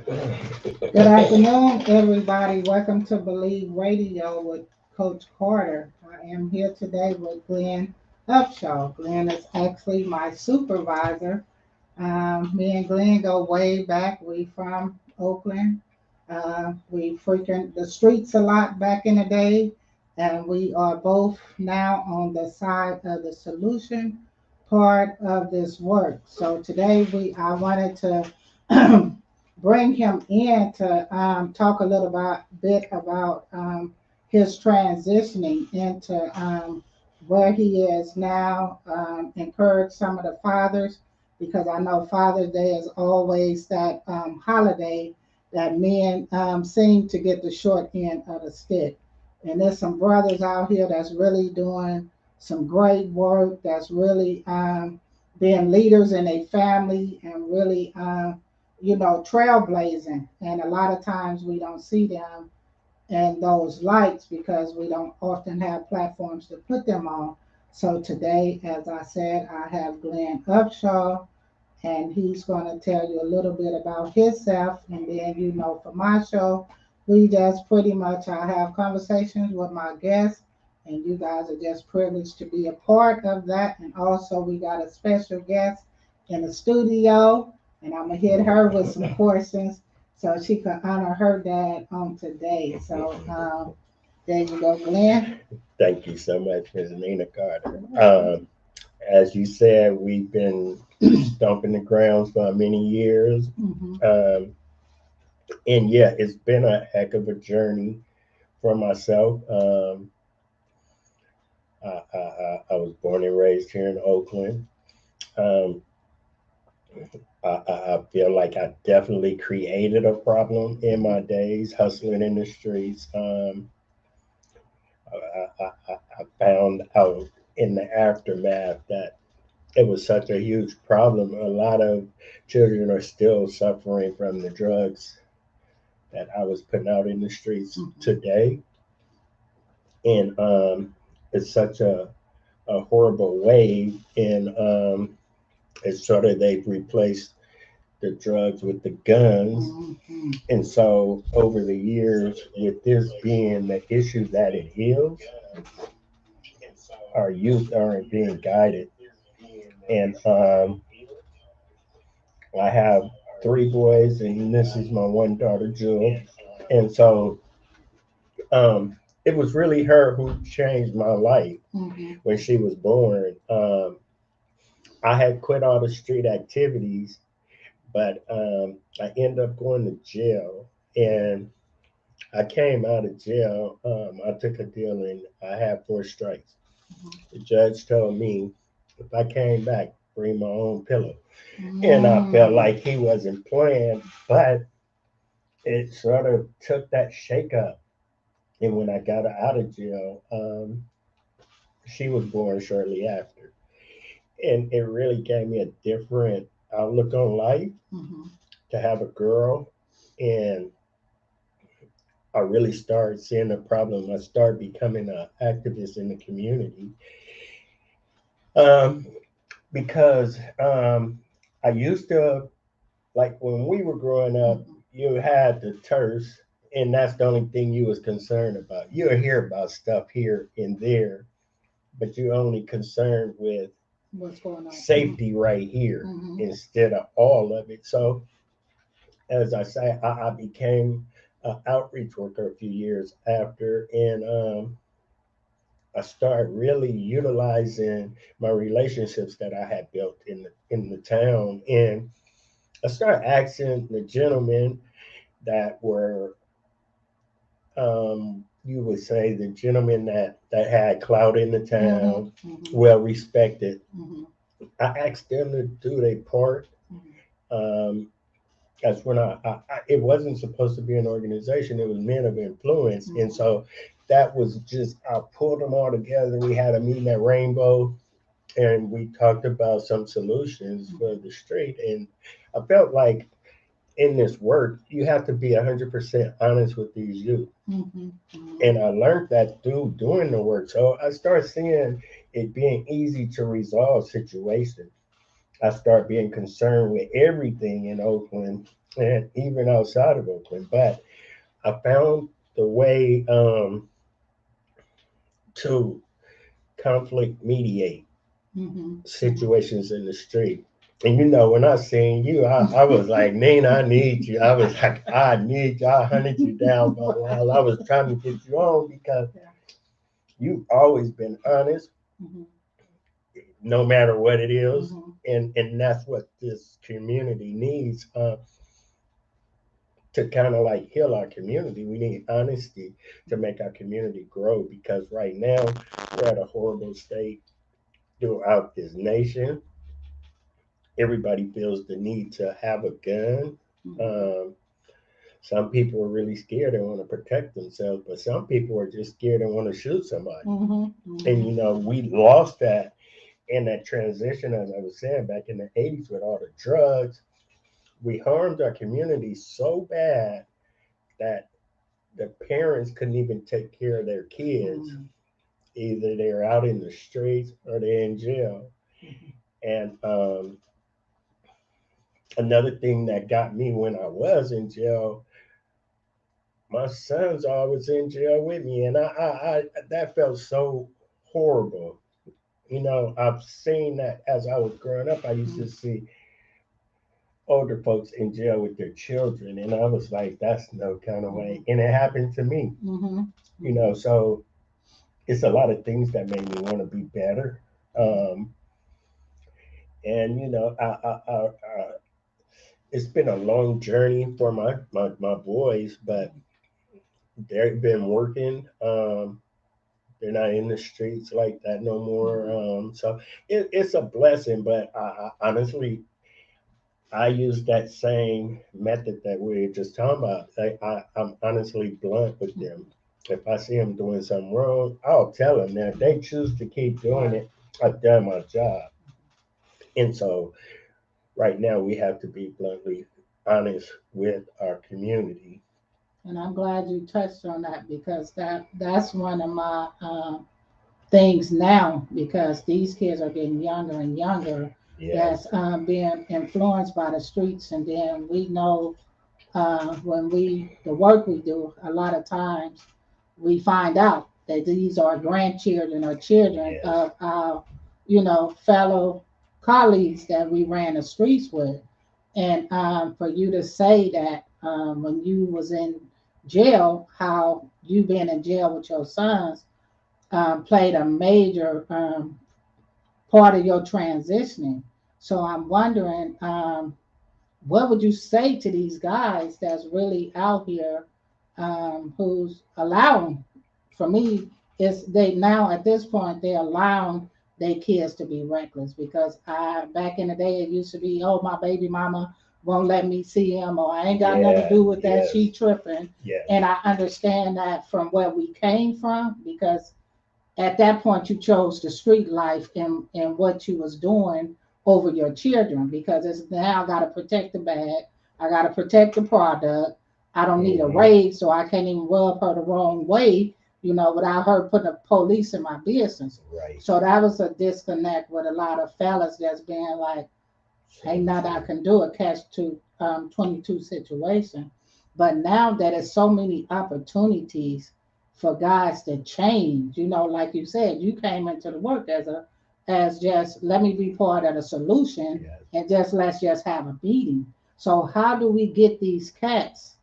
Good afternoon, everybody. Welcome to Believe Radio with Coach Carter. I am here today with Glenn Upshaw. Glenn is actually my supervisor. Me and Glenn go way back. We from Oakland. We frequent the streets a lot back in the day, and we are both now on the side of the solution part of this work. So today I wanted to bring him in to talk a little bit about his transitioning into where he is now. Encourage some of the fathers because I know Father's Day is always that holiday that men seem to get the short end of the stick. And there's some brothers out here that's really doing some great work, that's really being leaders in a family and really trailblazing. And a lot of times we don't see them in those lights because we don't often have platforms to put them on. So today, as I said, I have Glenn Upshaw, and he's going to tell you a little bit about himself. And then, for my show, we just pretty much I have conversations with my guests, and you guys are just privileged to be a part of that. And also, we got a special guest in the studio, and I'm gonna hit her with some questions so she can honor her dad on today. So there you go, Glenn. Thank you so much, Ms. Nina Carter. As you said, we've been stomping the grounds for many years. Mm-hmm. Um, and yeah, it's been a heck of a journey for myself. I was born and raised here in Oakland. Um, I feel like I definitely created a problem in my days hustling in the streets. I found out in the aftermath that it was such a huge problem. A lot of children are still suffering from the drugs that I was putting out in the streets Mm-hmm. today. And it's such a horrible way. And it's sort of they've replaced the drugs with the guns. Mm-hmm. And so over the years, with this being the issue that it is, our youth aren't being guided. And I have three boys, and this is my one daughter, Jewel. And so it was really her who changed my life Mm-hmm. when she was born. I had quit all the street activities, but I ended up going to jail. And I came out of jail. I took a deal and I had four strikes. The judge told me if I came back, bring my own pillow. And I felt Mm-hmm. like he wasn't playing, but it sort of took that shake up. And when I got out of jail, she was born shortly after. And it really gave me a different outlook on life Mm-hmm. to have a girl. And I really started seeing the problem. I started becoming an activist in the community um, because I used to, like when we were growing up, Mm-hmm. you had the terse, and that's the only thing you was concerned about. You'll hear about stuff here and there, but you're only concerned with What's going on? Mm-hmm. safety right here Mm-hmm. instead of all of it. So, as I say, I became an outreach worker a few years after, and I started really utilizing my relationships that I had built in the town, and I started asking the gentlemen that were, you would say, the gentlemen that had clout in the Mm-hmm. town, Mm-hmm. well respected. Mm-hmm. I asked them to do their part. Um, that's when it wasn't supposed to be an organization, it was men of influence. And Mm-hmm. so that was just, I pulled them all together. We had a meeting at Rainbow and we talked about some solutions for the street. And I felt like in this work, you have to be 100% honest with these youth. Mm-hmm. Mm-hmm. And I learned that through doing the work. So I started seeing it being easy to resolve situations. I start being concerned with everything in Oakland and even outside of Oakland. But I found the way to conflict mediate Mm-hmm. situations in the street. And when I seen you, I was like, Nina, I need you. I was like, I need you. I hunted you down for a while. I was trying to get you on because Yeah. you've always been honest, Mm-hmm. no matter what it is. Mm-hmm. And that's what this community needs to kind of like heal our community. We need honesty to make our community grow because right now we're at a horrible state throughout this nation. Everybody feels the need to have a gun. Mm-hmm. Um, some people are really scared and want to protect themselves, but some people are just scared and want to shoot somebody. Mm-hmm. And Mm-hmm. we lost that in that transition, as I was saying, back in the 80s with all the drugs. We harmed our community so bad that the parents couldn't even take care of their kids. Mm-hmm. Either they're out in the streets or they're in jail. And another thing that got me when I was in jail, my son's always in jail with me, and I that felt so horrible. I've seen that as I was growing up. I used to see older folks in jail with their children, and I was like, that's no kind of way. And it happened to me, Mm-hmm. so it's a lot of things that made me want to be better. Um, and it's been a long journey for my boys, but they've been working. They're not in the streets like that no more. So it's a blessing, but honestly, I use that same method that we were just talking about. I'm honestly blunt with them. If I see them doing something wrong, I'll tell them. Now, if they choose to keep doing Right. it, I've done my job. And so, right now, we have to be bluntly honest with our community. And I'm glad you touched on that because that's one of my things now because these kids are getting younger and younger that's Yes, being influenced by the streets and then we know when we the work we do a lot of times we find out that these are grandchildren or children yes, of our fellow colleagues that we ran the streets with and for you to say that when you was in jail how you been in jail with your sons played a major part of your transitioning. So I'm wondering, what would you say to these guys that's really out here who's allowing? For me, is they now at this point they're allowing their kids to be reckless because I back in the day it used to be oh my baby mama won't let me see him or I ain't got nothing to yeah, do with that yes, she tripping yes, and I understand that from where we came from because at that point you chose the street life and what you was doing over your children because it's now I gotta protect the bag, I gotta protect the product. I don't need a hmm, raise, so I can't even rub her the wrong way, without her putting the police in my business. right. So that was a disconnect with a lot of fellas that's being like, ain't So nothing I true. can do a catch to 22 situation. But now that there's so many opportunities for guys to change, like you said, you came into the work as just let me be part of the solution Yes. and let's just have a meeting. So how do we get these cats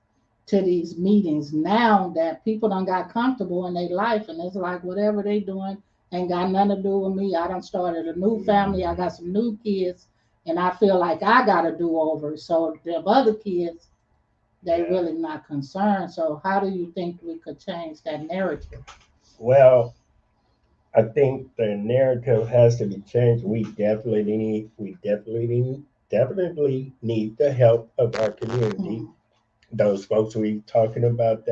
to these meetings now that people done got comfortable in their life and it's like whatever they doing ain't got nothing to do with me. I done started a new family. I Hmm. got some new kids and I feel like I got to do over. So the other kids, they Yeah. really not concerned. So how do you think we could change that narrative? Well, I think the narrative has to be changed. We definitely need the help of our community. Mm-hmm. Those folks we talking about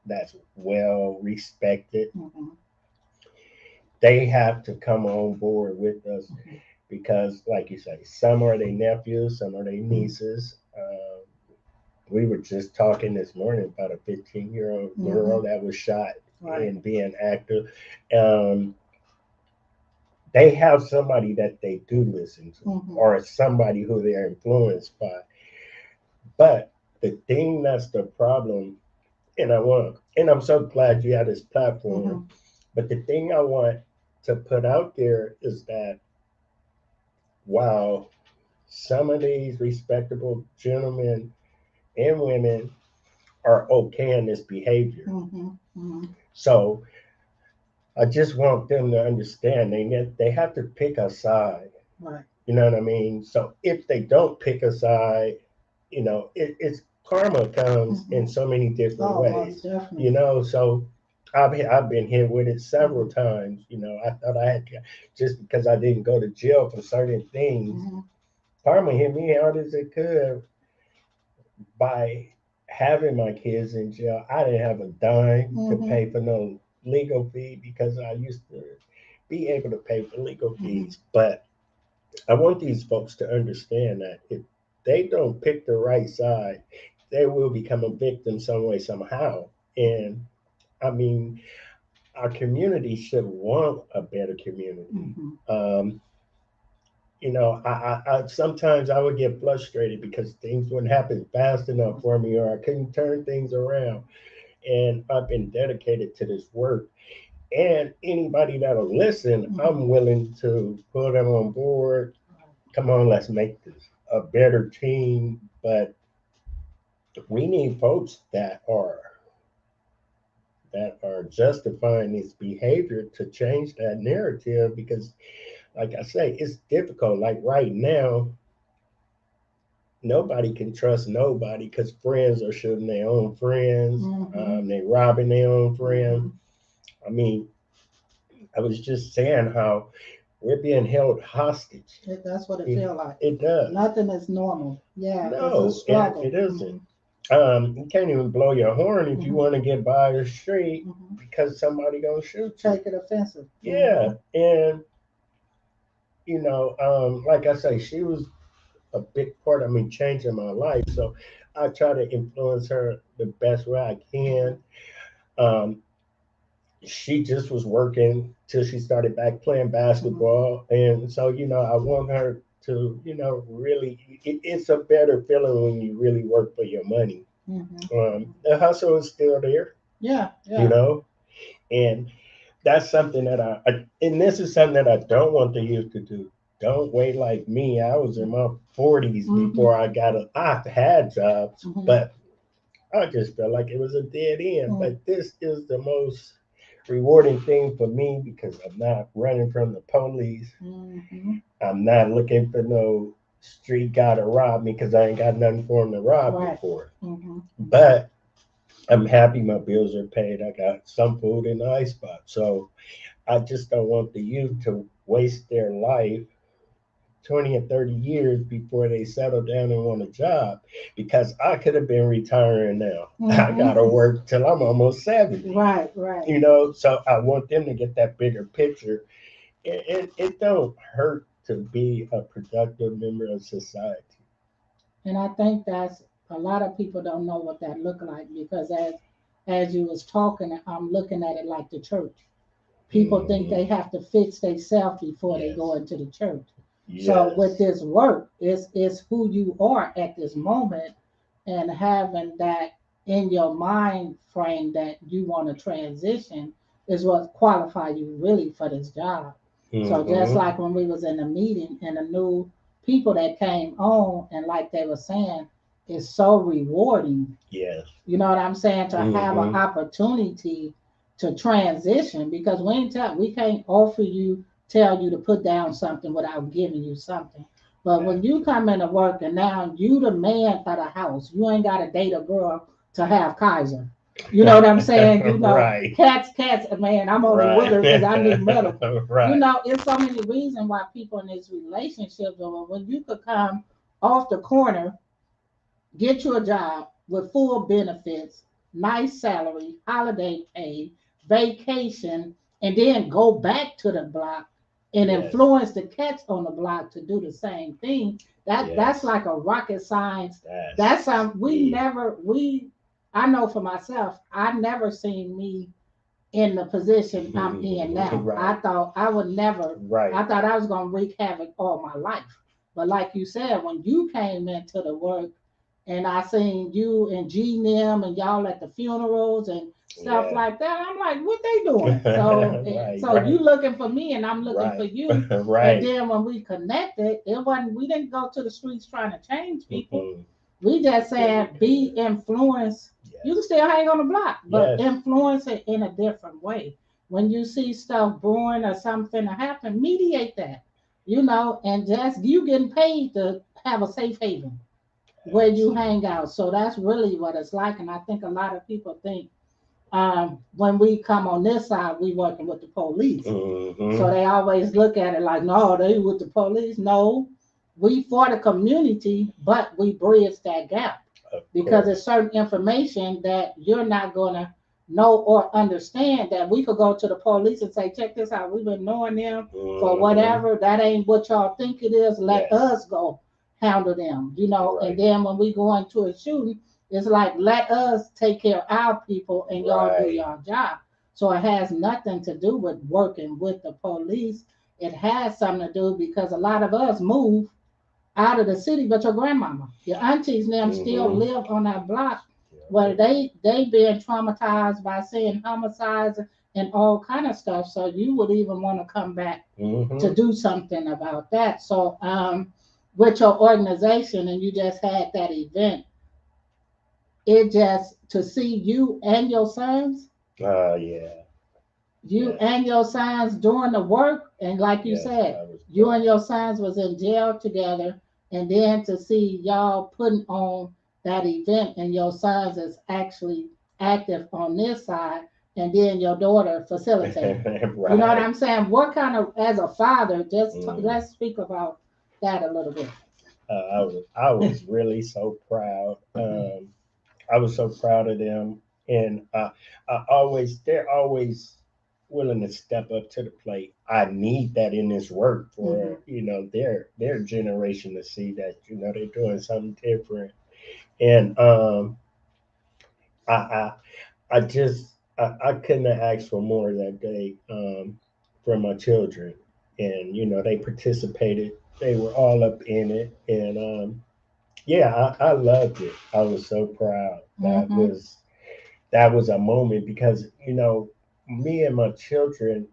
that's well respected. Mm-hmm. They have to come on board with us because, like you say, some are their nephews, some are their nieces. We were just talking this morning about a 15-year-old Mm-hmm. girl that was shot Right. in being active. Um, they have somebody that they do listen to, Mm-hmm. or somebody who they're influenced by. But the thing that's the problem, and I'm so glad you have this Mm-hmm. platform. But the thing I want to put out there is that while some of these respectable gentlemen and women are okay in this behavior, Mm-hmm. Mm-hmm. so I just want them to understand they have to pick a side. Right. You know what I mean? So if they don't pick a side, it's karma comes Mm-hmm. in so many different Oh, most ways. definitely. So I've been hit with it several Mm-hmm. times. I thought I had just because I didn't go to jail for certain things. Mm-hmm. Karma hit me hard as it could by having my kids in jail. I didn't have a dime to Mm-hmm. pay for no legal fee because I used to be able to pay for legal Mm-hmm. fees. But I want these folks to understand that if they don't pick the right side, they will become a victim some way, somehow. And I mean, our community should want a better community. Mm-hmm. Um, I sometimes I would get frustrated because things wouldn't happen fast enough for me, or I couldn't turn things around. And I've been dedicated to this work. And anybody that'll listen, Mm-hmm. I'm willing to put them on board. Come on, let's make this a better team. But we need folks that are justifying this behavior to change that narrative because, like I say, it's difficult. Like right now, nobody can trust nobody because friends are shooting their own friends. Mm-hmm. They robbing their own Mm-hmm. friends. I mean, I was just saying how we're being held hostage. That's what it It, feels like. it does. Nothing is normal. Yeah, it's a No, it struggle. Mm-hmm. isn't. You can't even blow your horn if you Mm-hmm. want to get by the street Mm-hmm. because somebody gonna shoot you. Take it offensive. Mm-hmm. Yeah, and like I say, she was a big part of me changing my life. So I try to influence her the best way I Mm-hmm. can. Um, she just was working till she started back playing Mm-hmm. basketball, and so I want her to really. It's a better feeling when you really work for your money. Mm-hmm. The hustle is still there, Yeah, you yeah. know, and that's something that and this is something that I don't want the youth to do. Don't wait like me. I was in my 40s Mm-hmm. before I've had jobs, Mm-hmm. but I just felt like it was a dead end. Mm-hmm. But this is the most rewarding thing for me because I'm not running from the police. Mm-hmm. I'm not looking for no street guy to rob me because I ain't got nothing for him to rob me Right. for. Mm-hmm. But I'm happy my bills are paid. I got some food in the icebox. So I just don't want the youth to waste their life 20 and 30 years before they settle down and want a job because I could have been retiring now. I got to Mm-hmm. work till I'm almost 70. Right, right. So I want them to get that bigger picture. It don't hurt to be a productive member of society. And I think that's a lot of people don't know what that look like because as you was talking, I'm looking at it like the church. People think Hmm. they have to fix themselves before they go Yes. into the church. So with Yes. this work, is who you are at this moment and having that in your mind frame that you want to transition is what qualify you really for this job. So just Hmm. like when we was in a meeting and the new people that came on and like they were saying, it's so rewarding. Yes. You know what I'm saying? To have an Hmm. opportunity to transition because we can't offer you, tell you to put down something without giving you something. But when you come into work and now you the man for the house, you ain't got to date a girl to have Kaiser. You know what I'm saying? Right. Cats, man, I'm only with Right. her because I need medical. Right. It's so many reasons why people in this relationship, but when you could come off the corner, get you a job with full benefits, nice salary, holiday pay, vacation, and then go back to the block and Yes. influence the cats on the block to do the same thing. That's Yes. like a rocket science. That's That's we big. never we I know for myself, I never seen me in the position I'm in now. I Right, thought I would never, I right. thought I was going to wreak havoc all my life. But like you said, when you came into the work and I seen you and G Nim and y'all at the funerals and stuff Yeah. like that, I'm like, what they doing? So, Right, so you right, looking for me and I'm looking for right, you. And right. then when we connected, it wasn't, we didn't go to the streets trying to change people. Mm-mm. We just Really saying be good. influenced. You can Yes, still hang on the block, but yes. influence it in a different way. When you see stuff brewing or something to happen, mediate that, and just you getting paid to have a safe haven where you hang Absolutely. out. So that's really what it's like. And I think a lot of people think when we come on this side, we working with the police. So Mm-hmm. they always look at it like, no, they with the police. No, we for the community, but we bridge that gap Of because course. there's certain information that you're not gonna know or understand that we could go to the police and say, check this out, we've been knowing them for Mm-hmm. whatever. That ain't what y'all think it is. Let Yes. us go handle them. And Right. then when we go into a shooting, it's like let us take care of our people and y'all do Right. your job. So it has nothing to do with working with the police. It has something to do because a lot of us move out of the city, but your grandmama, your aunties, and them still Mm-hmm. live on that block Yeah, where they do. they been traumatized by seeing homicides and all kind of stuff. So you would even want to come back to Mm-hmm. do something about that. So with your organization, and you just had that event, it just to see you and your sons, Yeah. you Yes. and your sons doing the work, and like you Yes, said, I was you and proud. your sons was in jail together, and then to see y'all putting on that event, and your sons is actually active on this side, and then your daughter facilitating. You know what Right. I'm saying? What kind of, as a father, Mm. let's speak about that a little bit. I was really so proud. I was so proud of them, and they're always willing to step up to the plate. I need that in this work Hmm. for their generation to see that they're doing something different. And I I I couldn't have asked for more that day from my children, and they participated. They were all up in it, and yeah, I loved it. I was so proud. Hmm. That was a moment because me and my children.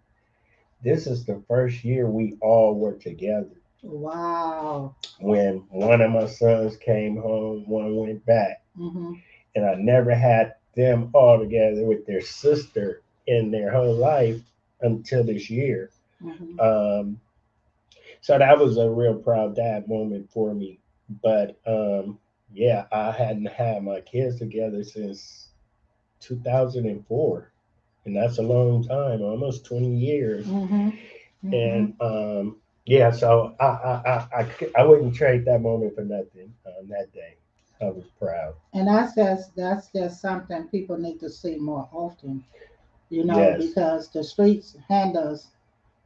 This is the first year we all were together. Wow. When one of my sons came home, one went back, Hmm. and I never had them all together with their sister in their whole life until this year. Hmm. Um, so that was a real proud dad moment for me. But yeah, I hadn't had my kids together since 2004, and that's a long time, almost 20 years. Hmm. Hmm. And yeah, so I wouldn't trade that moment for nothing. That day, I was proud. And that's just something people need to see more often, Yes. because the streets hand us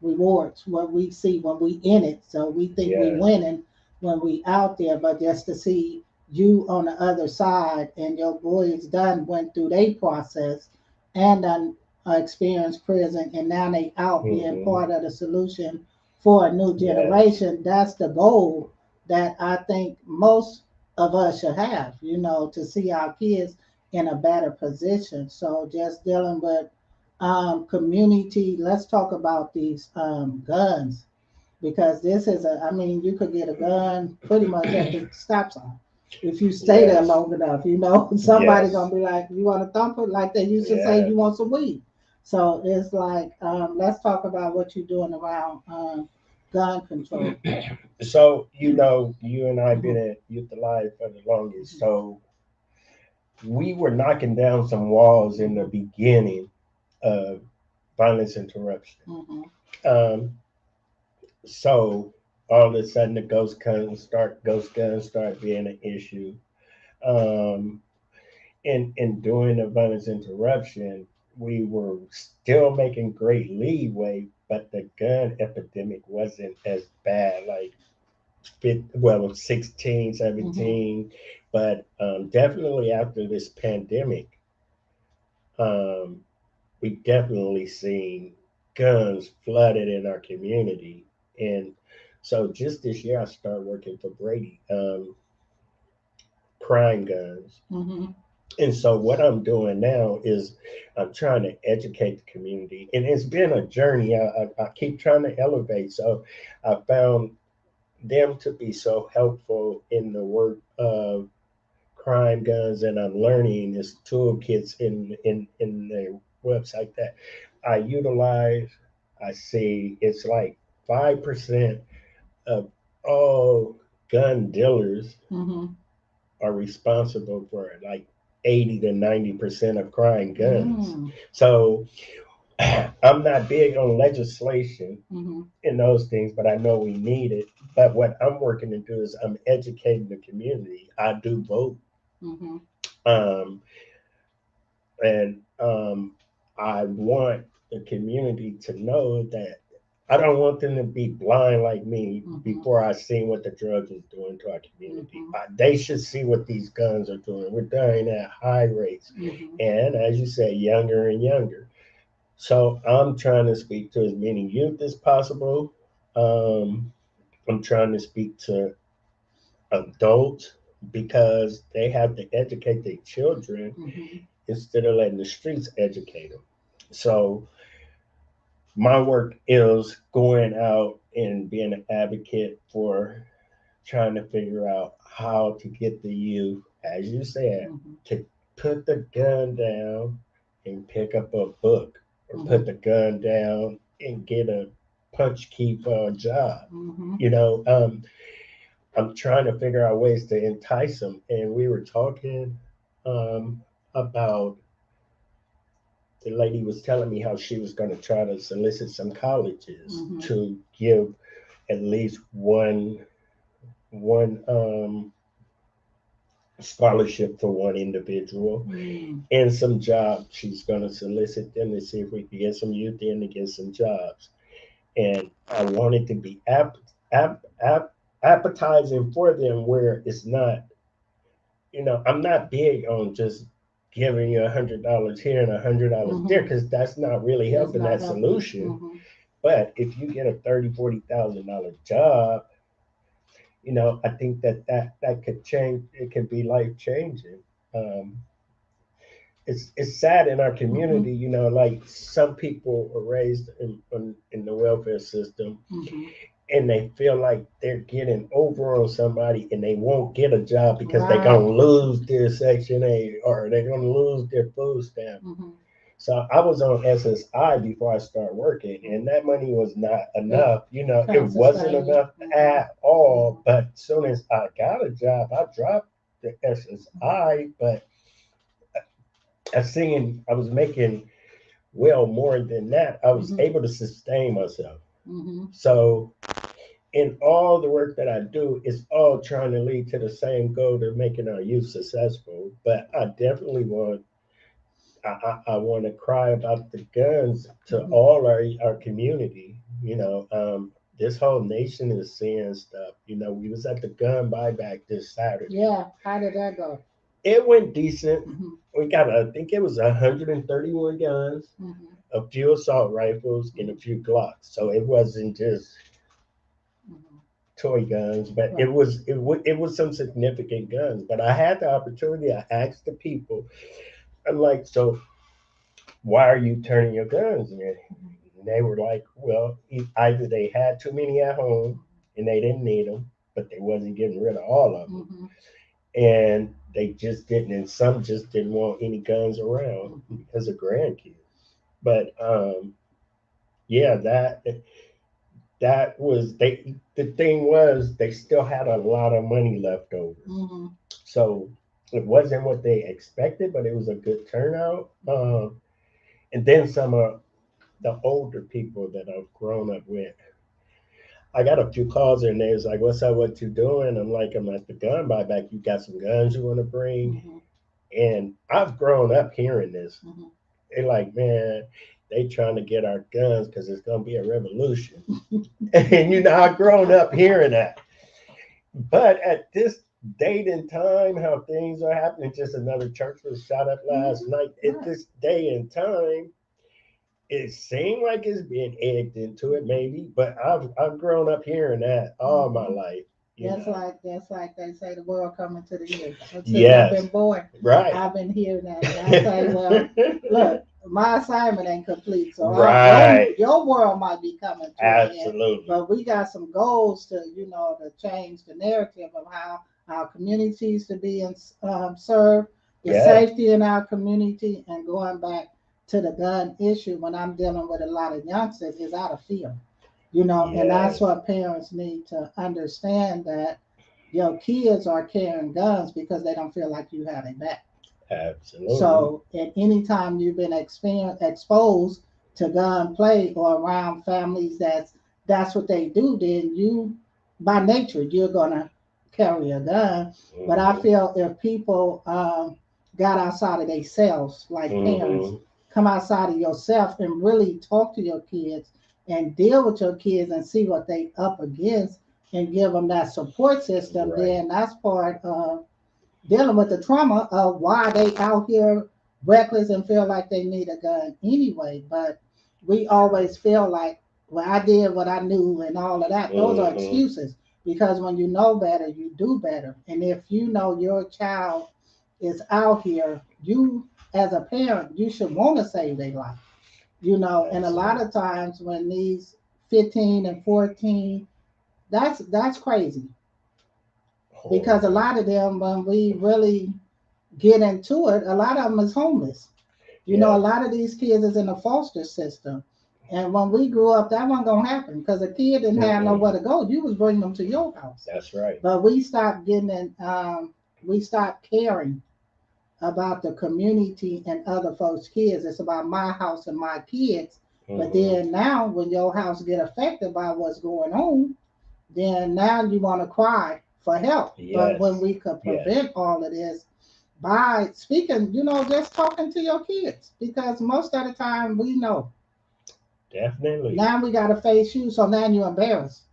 rewards what we see when we in it. So we think we Yes. winning when we out there, but just to see you on the other side and your boys done went through their process and done experienced prison and now they out being Hmm. part of the solution for a new Yes. generation. That's the goal that I think most of us should have, to see our kids in a better position. So just dealing with community. Let's talk about these guns because this is I mean, you could get a gun pretty much at the stop sign if you stay there Yes. long enough. Somebody Yes. gonna be like, "You want to thump it?" Like they used to say, Yeah. "You want some weed?" So it's like, let's talk about what you're doing around gun control. So you and I been Mhm. at Youth Alive for the longest. So we were knocking down some walls in the Mhm. beginning of violence interruption. Mhm. Um, so all of a sudden the ghost guns start being an issue. Um, and during the violence interruption, we were still making great leeway, but the gun epidemic wasn't as bad. Like well, 16, Mhm. 17, but definitely after this pandemic, um, we definitely seen guns flooded in our community. And so just this year, I started working for Brady, crime guns. Mm-hmm. And so what I'm doing now is I'm trying to educate the community. And it's been a journey. I keep trying to elevate. So I found them to be so helpful in the work of crime guns, and I'm learning this toolkits in the website that I utilize. I see it's like 5% of all gun dealers Mm-hmm. are responsible for like 80 to 90% of crime guns. Mm-hmm. So I'm not big on legislation Mm-hmm. in those things, but I know we need it. But what I'm working to do is I'm educating the community. I do vote. Mm-hmm. Um, and I want the community to know that I don't want them to be blind like me Mm-hmm. before I seen what the drugs is doing to our community. Mm-hmm. They should see what these guns are doing. We're dying at high rates, Mm-hmm. and as you say, younger and younger. So I'm trying to speak to as many youth as possible. Um, I'm trying to speak to adults because they have to educate their children Mm-hmm. instead of letting the streets educate them. So my work is going out and being an advocate for trying to figure out how to get the youth, as you said, Mm-hmm. to put the gun down and pick up a book, or Mm-hmm. put the gun down and get a punch key for a job. Mm-hmm. You know, I'm trying to figure out ways to entice them. And we were talking about, the lady was telling me how she was going to try to solicit some colleges Mm-hmm. to give at least one scholarship for one individual Mm-hmm. and some jobs. She's going to solicit them to see if we can get some youth in to get some jobs. And I want it to be appetizing for them, where it's not, I'm not big on just giving you $100 here and $100 there, Mm-hmm. because that's not really That's helping not that helping. solution. Mm-hmm. But if you get a $30,000, $40,000 job, I think that could change. It could be life changing. Um, it's sad in our Mm-hmm. community, like some people are raised in the welfare system, Mm-hmm. and they feel like they're getting over on somebody, and they won't get a job because they're Right. gonna lose their Section 8, or they're gonna lose their food stamp. Mm-hmm. So I was on SSI before I started working, and that money was not It enough. It couldn't wasn't sustain you. enough Mm-hmm. at all. But as soon as I got a job, I dropped the SSI. But I was making well more than that. I was Mm-hmm. able to sustain myself. Mm-hmm. So in all the work that I do, it's all trying to lead to the same goal of making our youth successful. But I definitely I want to cry about the guns to Mm-hmm. all our community. This whole nation is seeing stuff. We was at the gun buyback this Saturday. Yeah. How did that go? It went decent. Mm-hmm. We got, I think it was 131 guns, Mm-hmm. a few assault rifles, and a few Glocks. So it wasn't just Mm-hmm. toy guns, but Right. it was some significant guns. But I had the opportunity. I asked the people. I'm like, so why are you turning your guns in? And they were like, well, either they had too many at home and they didn't need them, but they wasn't getting rid of all of them, Mm-hmm. and they just didn't. And some just didn't want any guns around Mm-hmm. because of grandkids. But yeah, that was they. The thing was, they still had a lot of money left over, Mm-hmm. so it wasn't what they expected, but it was a good turnout. And then some of the older people that I've grown up with, I got a few calls and they was like, "What's up? What you doing?" I'm at the gun buyback. You got some guns you want to bring? Mm-hmm. And I've grown up hearing this. Mm-hmm. They're like, "Man, they trying to get our guns because it's gonna be a revolution." And I've grown up hearing that. But at this date and time, how things are happening, just another church was shot up last Mm-hmm. night. At Right. this day and time, it seemed like it's being egged into it, maybe, but I've grown up hearing that all my Mhm. life. You That's know. like they say the world coming to the end. Since I've been Yes. born, Right. I've been hearing that, and I say, well, look, my assignment ain't complete, so Right. your world might be coming to an end, Absolutely. but we got some goals to to change the narrative of how our communities to be served, the Yes. safety in our community, and going back to the gun issue when I'm dealing with a lot of youngsters is out of fear. And that's Yes. what parents need to understand, that your kids are carrying guns because they don't feel like you have their back. Absolutely. So, at any time you've been exposed to gun play or around families that's what they do, then you, by nature, you're gonna carry a gun. But I Hmm. feel if people got outside of themselves, like parents, Hmm. come outside of yourself and really talk to your kids and deal with your kids and see what they up against and give them that support system, Right. then that's part of dealing with the trauma of why they out here reckless and feel like they need a gun anyway. But we True. always feel like, well, I did what I knew and all of that. Those are Hmm. excuses, because when you know better, you do better. And if you know your child is out here, you as a parent, you should want to save their life. And a lot Absolutely. of times when these 15 and 14, that's crazy, because a Horrible. lot of them, when we really get into it, a lot of them is homeless. A Yes. lot of these kids is in the foster system. And when we grew up, that wasn't gonna happen because a kid didn't have Mm-mm. nowhere to go. You was bringing them to your house. That's right. But we stopped getting in, we stopped caring about the community and other folks' kids. It's about my house and my kids. But Hmm. then now, when your house get affected by what's going on, then now you want to cry for help. But when Yes. we could Yes. prevent all of this by speaking, just talking to your kids, because most of the time we know. Definitely. Now we got to face you, so now you're embarrassed.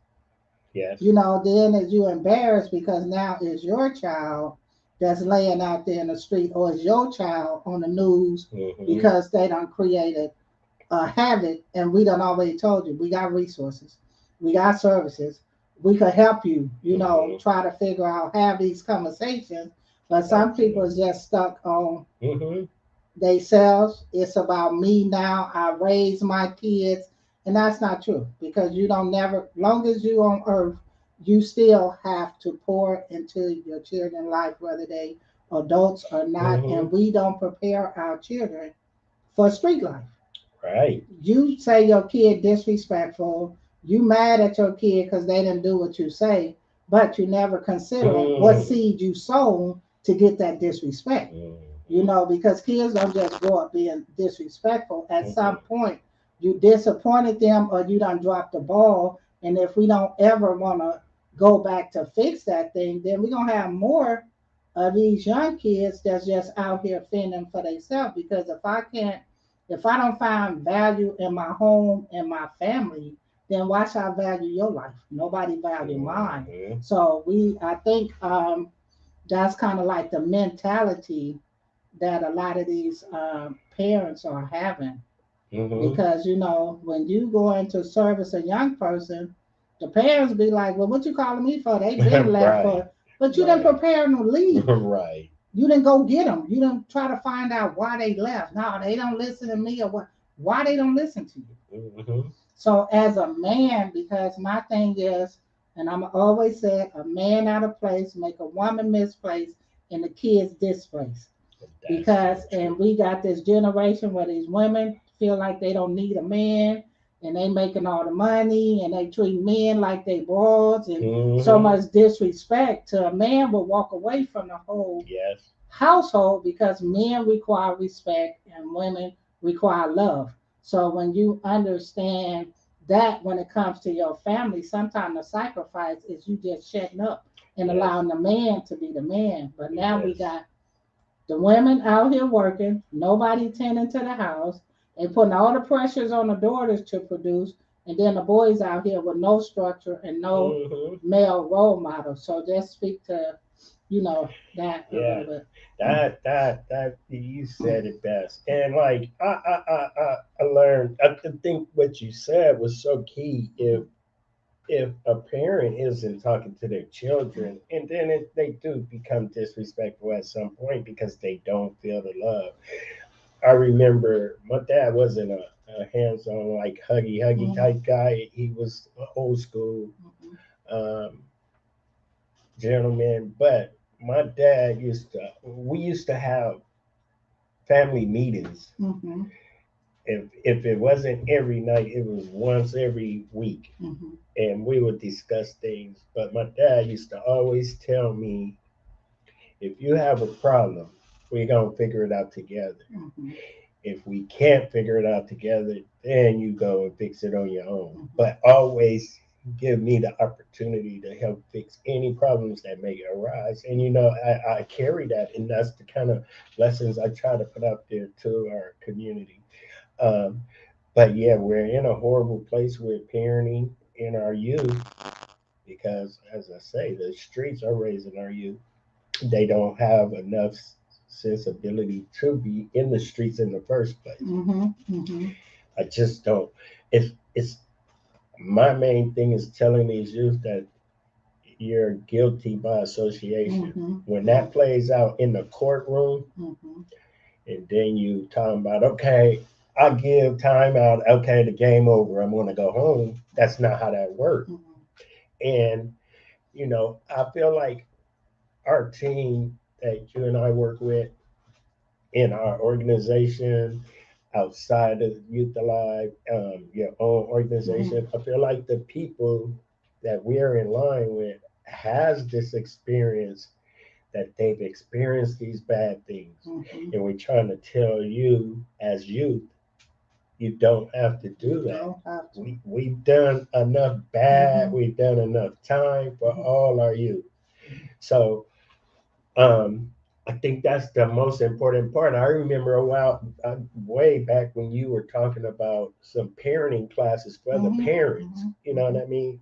Yes. Then as you embarrassed because now it's your child that's laying out there in the street, or it's your child on the news Hmm. because they done created havoc, and we done already told you we got resources, we got services, we could help you, Hmm. try to figure out, have these conversations. But some people is Absolutely. just stuck on Hmm. themselves. It's about me now. I raise my kids, and that's not true, because you don't never. Long as you on earth, you still have to pour into your children's life, whether they adults or not. Hmm. And we don't prepare our children for street life. Right. You say your kid disrespectful, you mad at your kid because they didn't do what you say, but you never consider what Hmm. seed you sown to get that disrespect. Hmm. Because kids don't just grow up being disrespectful. At some Hmm. point, you disappointed them or you done dropped the ball. And if we don't ever want to go back to fix that thing, then we're going to have more of these young kids that's just out here fending for themselves. Because if I don't find value in my home and my family, then why should I value your life? Nobody value mine. Hmm. So I think that's kind of like the mentality that a lot of these parents are having, Hmm. because when you go into service a young person, the parents be like, well, what you calling me for? They been left Right. for, but you didn't Right. prepare them to leave. Right. You didn't go get them. You didn't try to find out why they left. No, they don't listen to me, or what, why they don't listen to you. Hmm. So as a man, because my thing is, and I'm always say, a man out of place make a woman misplaced and the kids displaced. That's Because so and true. we got this generation where these women feel like they don't need a man, and they making all the money, and they treat men like they broads, and so Hmm. much disrespect to a man will walk away from the whole Yes. household, because men require respect and women require love. So when you understand that, when it comes to your family, sometimes the sacrifice is you just shutting up and Yes. allowing the man to be the man. But now we Yes. got the women out here working, nobody tending to the house. They putting all the pressures on the daughters to produce, and then the boys out here with no structure and no Hmm. male role model. So just speak to that a Yeah, little bit. that you said it best. And like I learned. I think what you said was so key. If a parent isn't talking to their children, and then they do become disrespectful at some point because they don't feel the love. I remember my dad wasn't a hands-on like huggy Mhm, type guy. He was an old school mhm, um, gentleman, but my dad used to. We used to have family meetings. mhm, If it wasn't every night, it was once every week, mhm, and we would discuss things. But my dad used to always tell me, if you have a problem, we're gonna figure it out together. mhm, If we can't figure it out together, then you go and fix it on your own. mhm. But always give me the opportunity to help fix any problems that may arise. And I carry that, and that's the kind of lessons I try to put out there to our community. Um, but yeah, we're in a horrible place with parenting in our youth because, as I say, the streets are raising our youth. They don't have enough sensibility to be in the streets in the first place. Mhm, mhm, I just don't. It's my main thing is telling these youth that you're guilty by association. mhm, When that plays out in the courtroom, mhm, and then you talking about, okay, I give time out, okay, the game over, I'm gonna go home. That's not how that works. mhm, And I feel like our team that you and I work with in our organization, outside of Youth Alive, your own mhm, organization, I feel like the people that we're in line with has this experience, that they've experienced these bad things. mhm. And we're trying to tell you as youth, you don't have to You do that. don't have to. We've done enough bad, Mhm, we've done enough time for mhm, all our youth. mhm, So um, I think that's the most important part. I remember a while, way back when you were talking about some parenting classes for the mhm, parents. mhm, You know what mhm. I mean?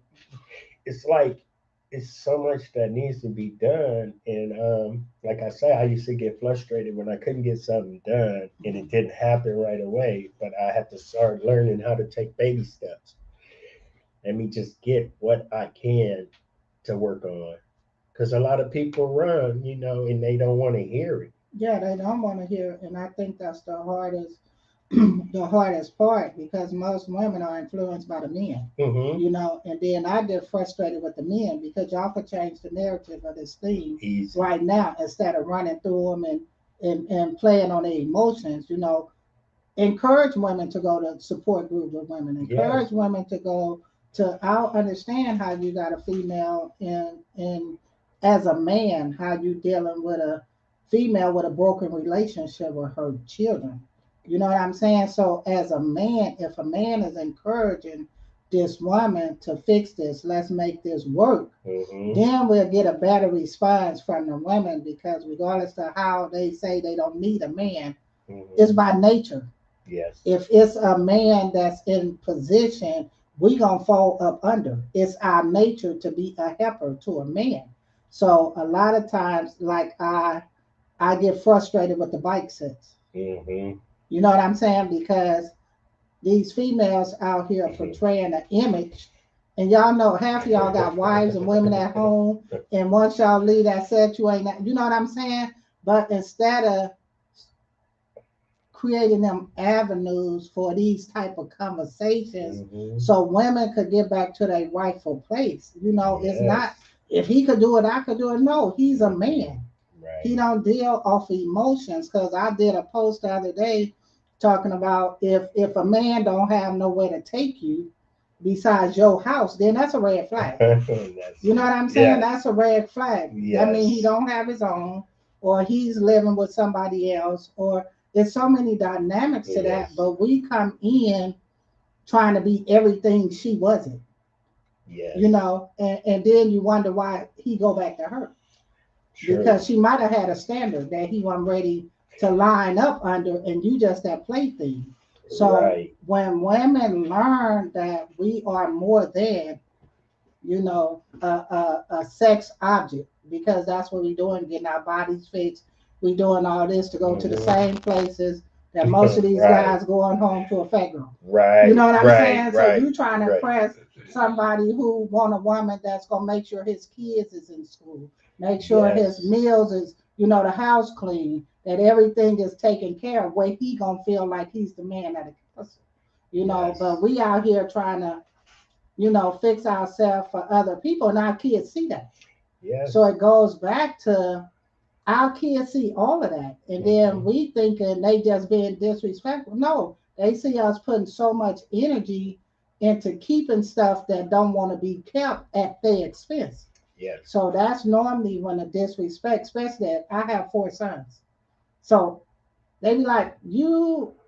It's like it's so much that needs to be done. And like I say, I used to get frustrated when I couldn't get something done and it didn't happen right away. But I had to start learning how to take baby steps. Let me just get what I can to work on. Because a lot of people run, and they don't want to hear it. Yeah, they don't want to hear, and I think that's the hardest, the hardest part because most women are influenced by the men, Mm-hmm. and then I get frustrated with the men because y'all could change the narrative of this thing Easy. right now instead of running through them and playing on their emotions. Encourage women to go to support group with women. Encourage Yes. women to go to. I'll understand how you got a female in as a man, how you dealing with a female with a broken relationship with her children. You know what I'm saying? So as a man, if a man is encouraging this woman to fix this, let's make this work, Mm-hmm. then we'll get a better response from the women because regardless of how they say they don't need a man, it's Mm-hmm. by nature. Yes. If it's a man that's in position, we gonna fall up under. It's our nature to be a helper to a man. So a lot of times, like I get frustrated with the bike sets. Mm-hmm. You know what I'm saying? Because these females out here Mm-hmm. portraying an image, and y'all know half of y'all got wives and women at home, and once y'all leave that set, you ain't. You know what I'm saying? But instead of creating them avenues for these type of conversations Mm-hmm. so women could get back to their rightful place. It's not Yes. if he could do it, I could do it. No, he's a Mm-hmm. man. He Right. don't deal off emotions because I did a post the other day talking about if a man don't have nowhere to take you besides your house, then that's a red flag. That's You know it. what I'm saying? Yes. That's a red flag. That means he Yes. don't have his own, or he's living with somebody else, or there's so many dynamics to that. Yes. But we come in trying to be everything she wasn't, Yes. and then you wonder why he go back to her True. because she might have had a standard that he wasn't ready to line up under, and you just that plaything. So Right. when women learn that we are more than a sex object. because that's what we're doing, getting our bodies fixed. We doing all this to go to the Hmm. same places that most of these Right, guys going home to a federal. You right, know what I'm right, saying? So right, you trying to right. impress somebody who want a woman that's gonna make sure his kids is in school, make sure his Yes, meals is, the house clean, that everything is taken care of, where he gonna feel like he's the man of the castle. But yes, we out here trying to, fix ourselves for other people, and our kids see that. So yes. it goes back to our kids see all of that, and then Hmm. we thinking they just being disrespectful. No, they see us putting so much energy into keeping stuff that don't want to be kept at their expense. Yes. So that's normally when the disrespect, especially that I have 4 sons. So they be like,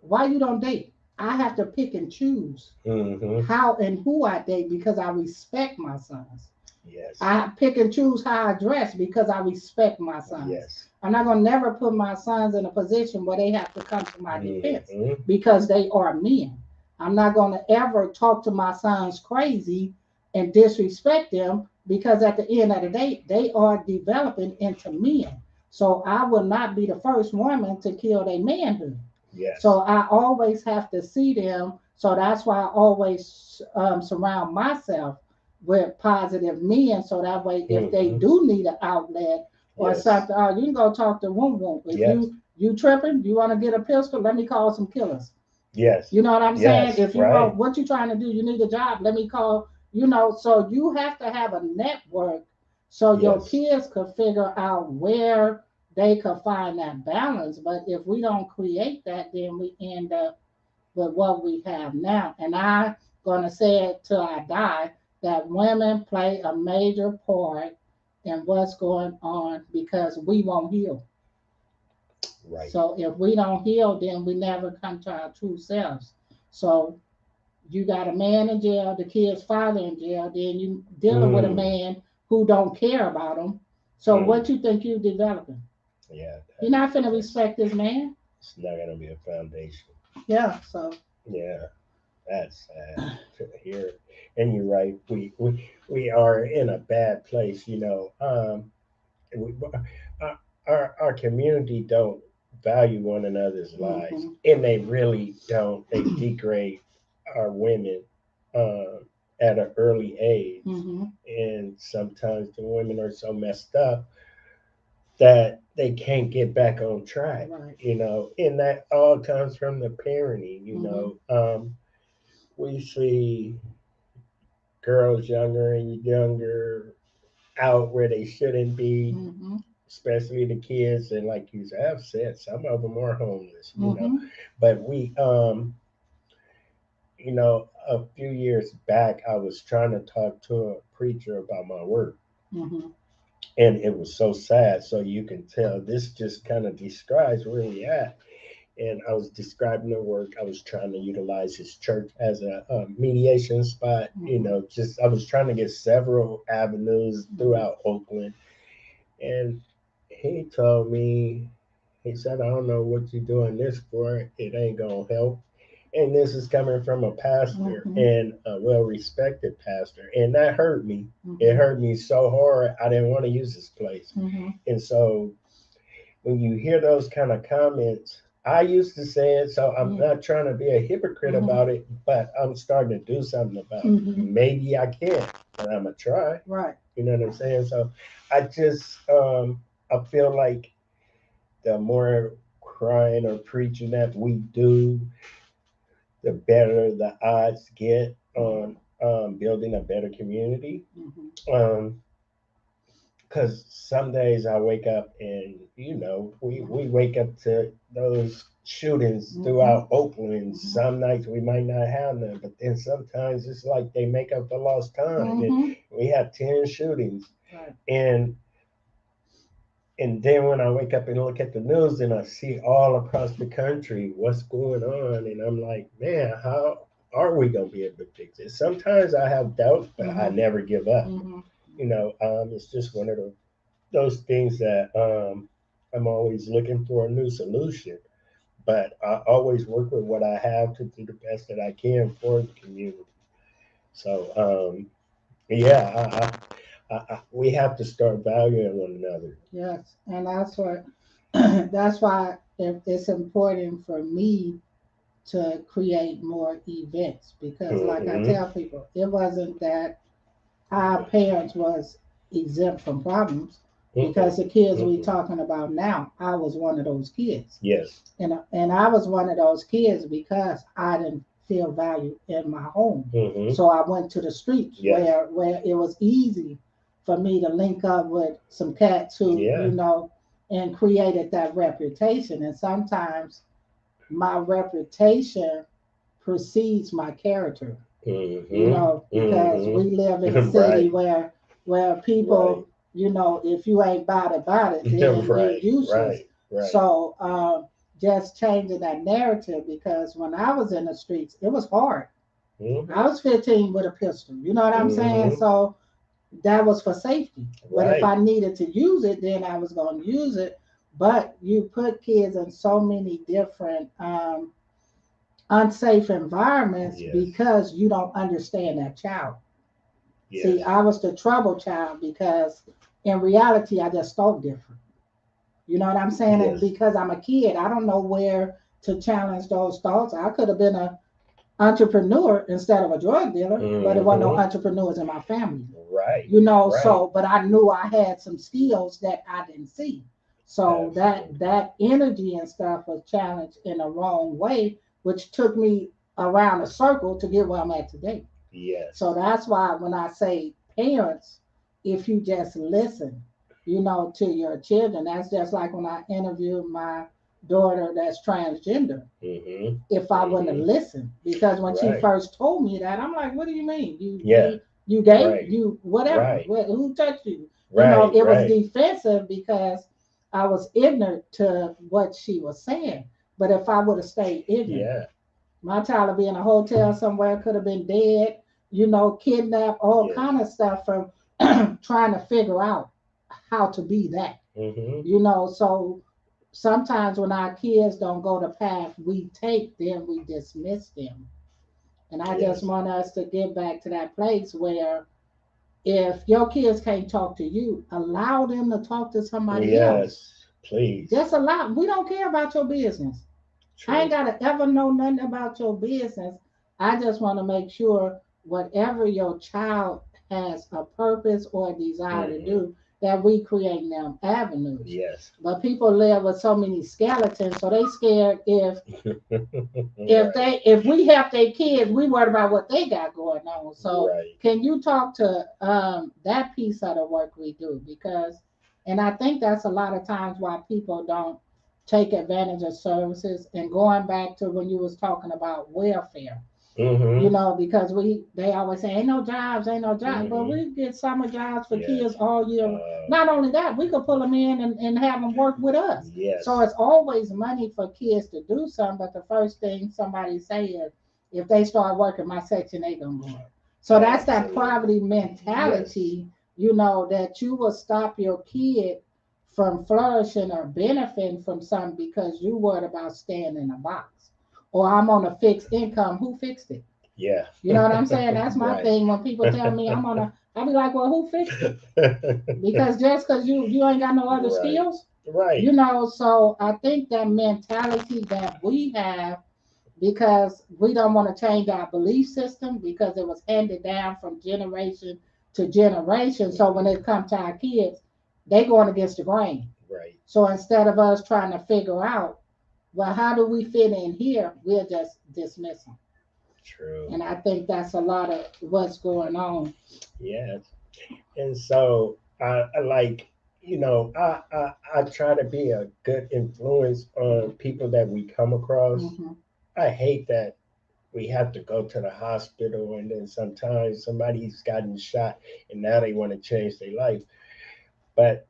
why you don't date? I have to pick and choose Hmm. how and who I date because I respect my sons. Yes. I pick and choose how I dress because I respect my sons. Yes. I'm not gonna never put my sons in a position where they have to come to my defense Hmm. because they are men. I'm not gonna ever talk to my sons crazy and disrespect them because at the end of the day, they are developing into men. So I will not be the first woman to kill their manhood. So Yes. I always have to see them. So that's why I always surround myself with positive men. So that way, if they Hmm. do need an outlet or Yes. something, you can go talk to Woom Woom. If Yes. you tripping, you want to get a pistol, let me call some killers. Yes. You know what I'm saying? Yes. If you want, Right. what you trying to do, you need a job. Let me call. So you have to have a network so your Yes. kids could figure out where they could find that balance. But if we don't create that, then we end up with what we have now. And I'm gonna say it till I die that women play a major part in what's going on because we won't heal. Right. So if we don't heal, then we never come to our true selves. So you got a man in jail, the kid's father in jail, then you dealing with a Mm. man who don't care about him. So what Mm. you think you developing? Yeah. You're not finna That's. respect this man. It's not gonna be a foundation. Yeah. So Yeah. That's sad to hear. And you're right. We are in a bad place. We, our community don't value one another's lives, hmm and they really don't. They degrade our women uh, at an early age, hmm and sometimes the women are so messed up that they can't get back on track. right. And that all comes from the parenting. hmm We see girls younger and younger out where they shouldn't be, hmm especially the kids. And like you have said, some of them are homeless. hmm But a few years back, I was trying to talk to a preacher about my work. hmm And it was so sad. So you can tell this just kind of describes where we at. And I was describing the work. I was trying to utilize his church as a mediation spot. hmm Just I was trying to get several avenues hmm throughout Oakland. And he told me, he said, I don't know what you're doing this for. It ain't going to help. And this is coming from a pastor hmm and a well respected pastor. And that hurt me. It hmm hurt me so hard. I didn't want to use this place. hmm And so when you hear those kind of comments, I used to say it, so I'm not trying to be a hypocrite hmm about it, but I'm starting to do something about it. hmm Maybe I can't, but I'm gonna try. Right. You know what I'm saying? So I just I feel like the more crying or preaching that we do, the better the odds get hmm on building a better community. hmm Um, because some days I wake up and we wake up to those shootings hmm throughout Oakland. hmm Some nights we might not have none, but then sometimes it's like they make up the lost time, and hmm we have 10 shootings, Right. and then when I wake up and look at the news and I see all across the country what's going on, and I'm like, man, how are we gonna be able to fix it? Sometimes I have doubt, but I hmm never give up. hmm It's just one of those things that I'm always looking for a new solution. But I always work with what I have to do the best that I can for the community. So yeah, we have to start valuing one another. Yes, and that's what that's why it's important for me to create more events because, like I Hmm. tell people, it wasn't that our parents was exempt from problems because Mm-mm. the kids we Mm-mm. talking about now, I was one of those kids, Yes. and I was one of those kids because I didn't feel value in my home, Hmm. so I went to the streets Yes. where it was easy for me to link up with some cats who Yeah. and created that reputation, and sometimes my reputation precedes my character, Hmm. because Hmm. we live in a city Right. where Right. people, if you ain't about it, then you're Right. useless. Right. Right. So just changing that narrative because when I was in the streets, it was hard. I Hmm. was 15 with a pistol. You know what I'm saying? Hmm. So that was for safety. But if Right. I needed to use it, then I was going to use it. But you put kids in so many different unsafe environments Yes. because you don't understand that child. See, Yes. I was the trouble child because in reality, I just thought different. You know what I'm saying? And Yes. because I'm a kid, I don't know where to challenge those thoughts. I could have been a entrepreneur instead of a drug dealer, but there wasn't no Hmm. entrepreneurs in my family. Right. Right. So but I knew I had some skills that I didn't see. So Absolutely. that energy and stuff was challenged in a wrong way, which took me around a circle to get where I'm at today. So Yes. that's why when I say parents, if you just listen, to your children, that's just like when I interviewed my daughter that's transgender. Hmm. If I wouldn't have Hmm. listened, because when she Right. first told me that, I'm like, what do you mean? Yeah. You gay? Right. You whatever? Right. Who touched you? Right. It was Right. defensive because I was ignorant to what she was saying. But if I would have stayed ignorant, Yeah. my child would be in a hotel somewhere, could have been dead, kidnapped, all Yes. kind of stuff from trying to figure out how to be that. Hmm. So sometimes when our kids don't go the path we take, then we dismiss them. And I just Yes. want us to get back to that place where if your kids can't talk to you, allow them to talk to somebody else. Yes. Please. Just allow. We don't care about your business. I ain't True. gotta ever know nothing about your business. I just want to make sure whatever your child has a purpose or a desire to Hmm. do, that we create them avenues. Yes. But people live with so many skeletons, so they scared Right. if we help their kids, we worried about what they got going on. So Right. can you talk to that piece of the work we do? Because and I think that's a lot of times why people don't take advantage of services, and going back to when you was talking about welfare, Hmm. because they always say ain't no jobs, ain't no jobs, but Hmm. we get summer jobs for Yes. kids all year. Uh, Not only that, we could pull them in and have them work with us. So yes. it's always money for kids to do something. But the first thing somebody say is, if they start working my section, they gonna go up. So that's that Absolutely. poverty Yes. mentality. That you will stop your kid from flourishing or benefiting from something because you worried about staying in a box. Or I'm on a fixed income. Who fixed it? Yeah. You know what I'm saying? That's my Right. thing. When people tell me I'll be like, well, who fixed it? Because just because you ain't got no other Right. skills, Right. So I think that mentality that we have, because we don't want to change our belief system because it was handed down from generation to generation. So when Hmm. it comes to our kids, they going against the grain. Right. So instead of us trying to figure out, well, how do we fit in here, we'll just dismiss them. True. And I think that's a lot of what's going on. Yes. And so I like, I try to be a good influence on people that we come across. Hmm. I hate that we have to go to the hospital and then sometimes somebody's gotten shot and now they want to change their life. But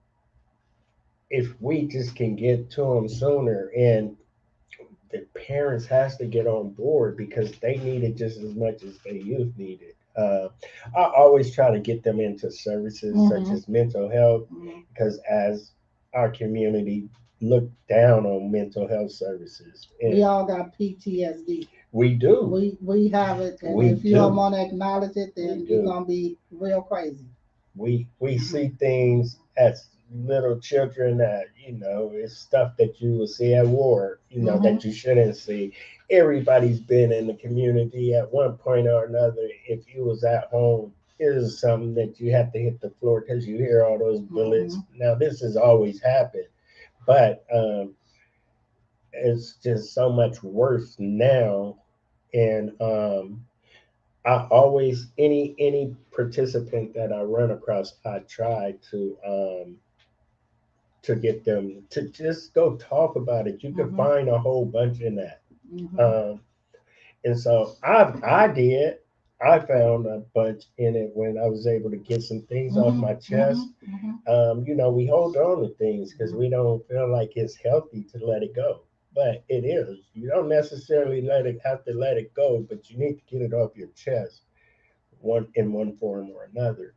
if we just can get to them sooner, and the parents has to get on board because they need it just as much as their youth need it. I always try to get them into services such Hmm. as mental health Hmm. because as our community look down on mental health services, We and all got PTSD. we do, We have it, and we if you don't do, want to acknowledge it, we then you're do. gonna be real crazy. we see things as little children that it's stuff that you will see at war, Mm-hmm. that you shouldn't see. Everybody's been in the community at one point or another. If you was at home, it is something that you have to hit the floor because you hear all those bullets. Mm-hmm. Now this has always happened, but it's just so much worse now. And I always any participant that I run across, I try to get them to just go talk about it. You can Mm-hmm. find a whole bunch in that. Mm-hmm. Um, and so I did. I found a bunch in it when I was able to get some things off Mm-hmm. my Mm-hmm. chest. Mm-hmm. We hold on to things because Mm-hmm. we don't feel like it's healthy to let it go. But it is. You don't necessarily have to let it go, but you need to get it off your chest one form or another.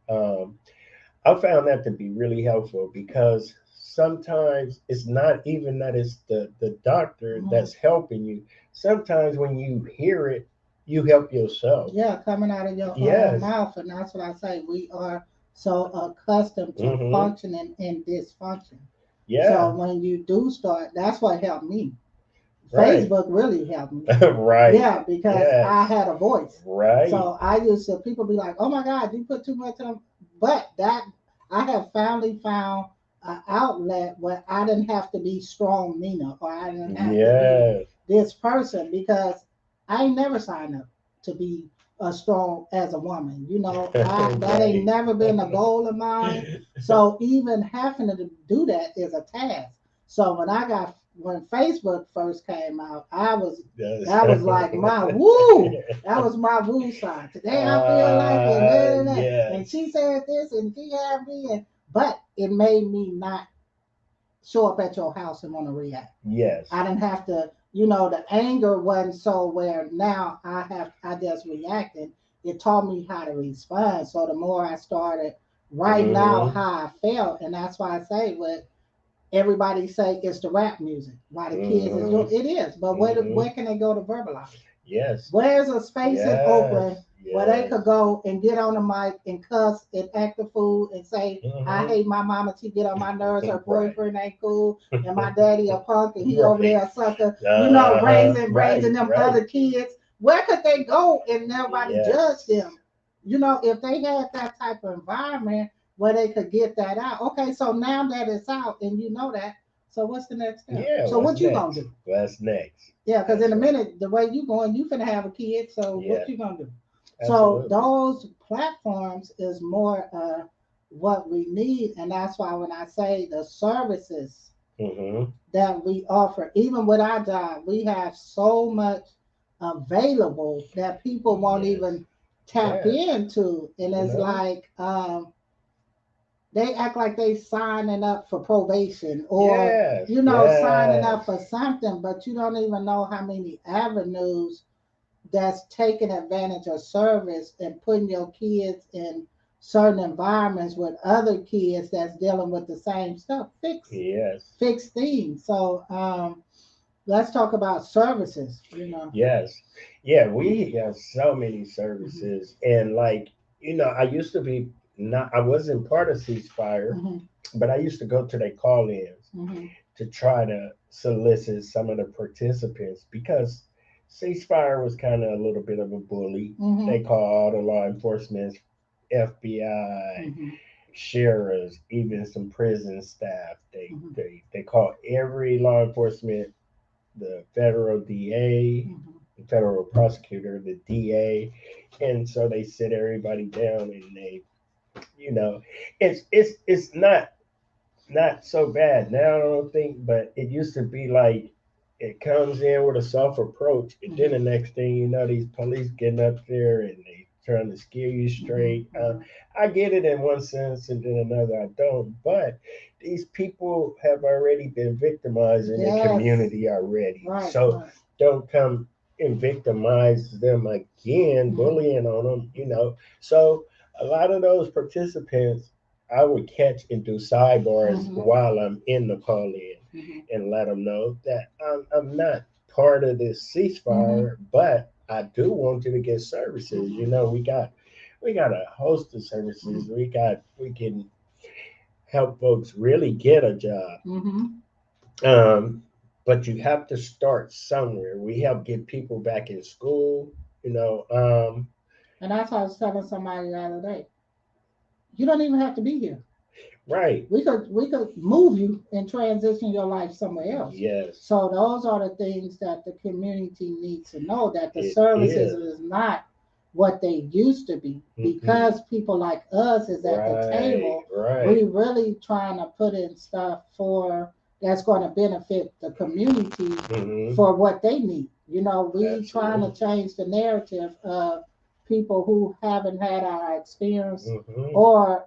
I found that to be really helpful because sometimes it's not even that it's the doctor Mm-hmm. that's helping you. Sometimes when you hear it, you help yourself. Yeah, coming out of your own Yes. mouth, and that's what I say. We are so accustomed to Mm-hmm. functioning in dysfunction. So Yeah. when you do start, that's what helped me. Right. Facebook really helped me. Right. Yeah, because I Yes. had a voice. Right. So I used to people be like, "Oh my God, you put too much on." But that I have finally found an outlet where I didn't have to be strong Nina or I didn't have to be Yes. this person because I ain't never signed up to be a strong as a woman. I that ain't Right. never been a goal of mine. So even having to do that is a task. So when Facebook first came out, Yes. that was like my woo. That was my woo sign. Today I feel like it. Da, da, da. And Yes. she said this and she had me but it made me not show up at your house and want to react. Yes. I didn't have to, the anger wasn't so where now I just reacted. It taught me how to respond. So the more I started writing out Mm-hmm. how I felt, and that's why I say what everybody say it's the rap music. Why the kids is Mm-hmm. doing it is, but Mm-hmm. where can they go to verbalize? Yes. Where's a space in Oakland Yes. where they Yes. could go and get on the mic and cuss and act the fool and say, I Mm-hmm. hate my mama, she get on my nerves, her Right. boyfriend ain't cool, and my daddy a punk and he over Right. there a sucker, Uh-huh. raising Right. them Right. other kids. Where could they go and nobody judge Yes. them? If they had that type of environment where they could get that out. Okay, so now that it's out and you know that, so what's the next step? Yeah. So What's what you gonna next? do? What's next? Yeah, because in That's a right. minute, the way you going, you finna have a kid. So Yeah. what you gonna do? So Absolutely. those platforms is more what we need, and that's why when I say the services Mm-hmm. that we offer, even with our job, we have so much available that people won't Yes. even tap Yes. into, and You it's know. like they act like they signing up for probation or Yes. signing up Yes. for something, but you don't even know how many avenues that's taking advantage of service and putting your kids in certain environments with other kids that's dealing with the same stuff. Yes. Fix things. So let's talk about services. Yes. Yeah, we have so many Hmm. services. And like, I used to be not I wasn't part of ceasefire, Hmm. but I used to go to their call-ins Hmm. to try to solicit some of the participants because ceasefire was kind of a little bit of a bully. Hmm. They call all the law enforcement, FBI, Hmm. sheriffs, even some prison staff. They Hmm. they they call every law enforcement, the federal DA, Hmm. the federal prosecutor, the DA, and so they sit everybody down and you know, it's not so bad now. I don't think, but it used to be like it comes in with a soft approach, and then Hmm. the next thing you know, these police getting up there and they trying to scare you Hmm. straight. Hmm. I get it in one sense, and then another I don't. But these people have already been victimized in the Yes. community already, Right. so Right. don't come and victimize them again, Hmm. bullying on them. So a lot of those participants I would catch and do sidebars Hmm. while I'm in the call in Hmm. and let them know that I'm not part of this Hmm. ceasefire, but I do want you to get services. Hmm. We got we got a host of services. We can help folks really get a job. Mm-hmm. Um, but you have to start somewhere. We help get people back in school. You know, And that's what I was telling somebody the other day. You don't even have to be here. right? We could move you and transition your life somewhere else. Yes, So those are the things that the community needs to know, that the it services is. is not what they used to be, Mm-mm. because people like us is at the Right, table. We right. really trying to put in stuff for that's going to benefit the community Hmm. for what they need. We trying to Absolutely. change the narrative of people who haven't had our experience, Hmm. or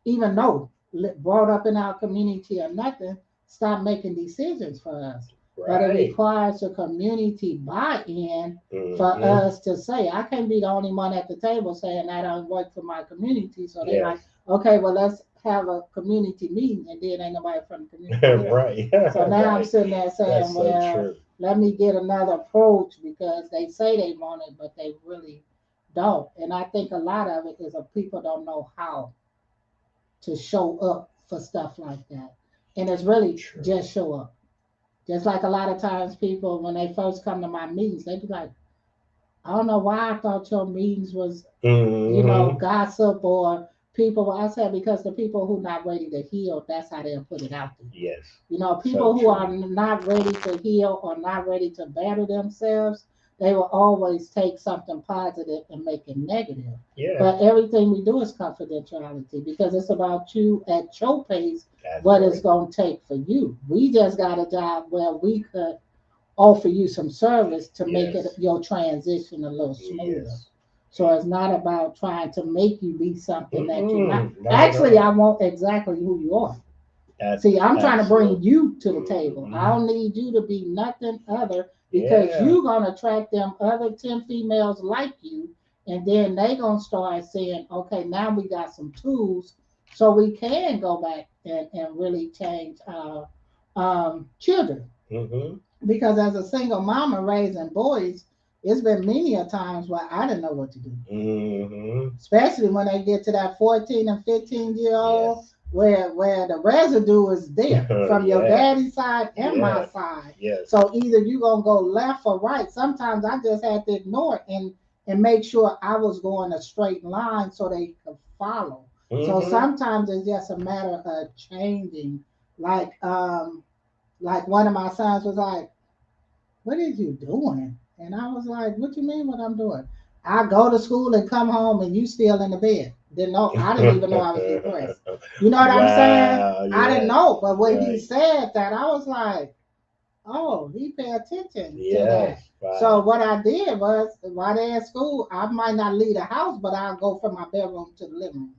even though brought up in our community or nothing, stop making decisions for us. But it Right. requires a community buy-in for Hmm. us to say, I can't be the only one at the table saying that don't work for my community. So they like, Yes. okay, well, let's have a community meeting, and then ain't nobody from the community there. Right. So now I'm Right. sitting there saying, That's so well, true. let me get another approach, because they say they want it, but they really don't. And I think a lot of it is people don't know how to show up for stuff like that. And it's really True. just show up. Just like a lot of times people, when they first come to my meetings, they be like, I don't know why I thought your meetings was, Hmm. gossip or people. I said, because the people who not ready to heal, that's how they'll put it out there. Yes. So People who true. are not ready to heal or not ready to better themselves, they will always take something positive and make it negative. Yeah. But everything we do is confidentiality, because it's about you at your pace, That's what it's right. going to take for you. We just got a job where we could offer you some service to make it Yes. your transition a little smoother. Yes. So it's not about trying to make you be something that you're not. Mm-mm. Not at Actually, all. I want exactly who you are. That's See, I'm trying to bring absolute. you to the table. I Hmm. don't need you to be nothing other, because Yeah. you're gonna attract them other 10 females like you, and then they gonna start saying, okay, now we got some tools, so we can go back and really change our children. Hmm. Because as a single mama raising boys, it's been many a times where I didn't know what to do, Hmm. especially when they get to that 14 and 15-year old, Yes. where the residue is there from your Yeah. daddy's side and my Yes. side. Yes. So either you gonna go left or right. Sometimes I just had to ignore it and make sure I was going a straight line so they could follow. So Hmm. sometimes it's just a matter of changing. Like one of my sons was like, what is you doing? And I was like, what you mean what I'm doing? I go to school and come home and you still in the bed. Didn't know, I didn't even know I was depressed. You know what I'm saying? Wow. I didn't Yes. know. But when he Right. said that, I was like, oh, he pay attention to that. Yes. So Wow. what I did was, while they at school, I might not leave the house, but I'll go from my bedroom to the living room.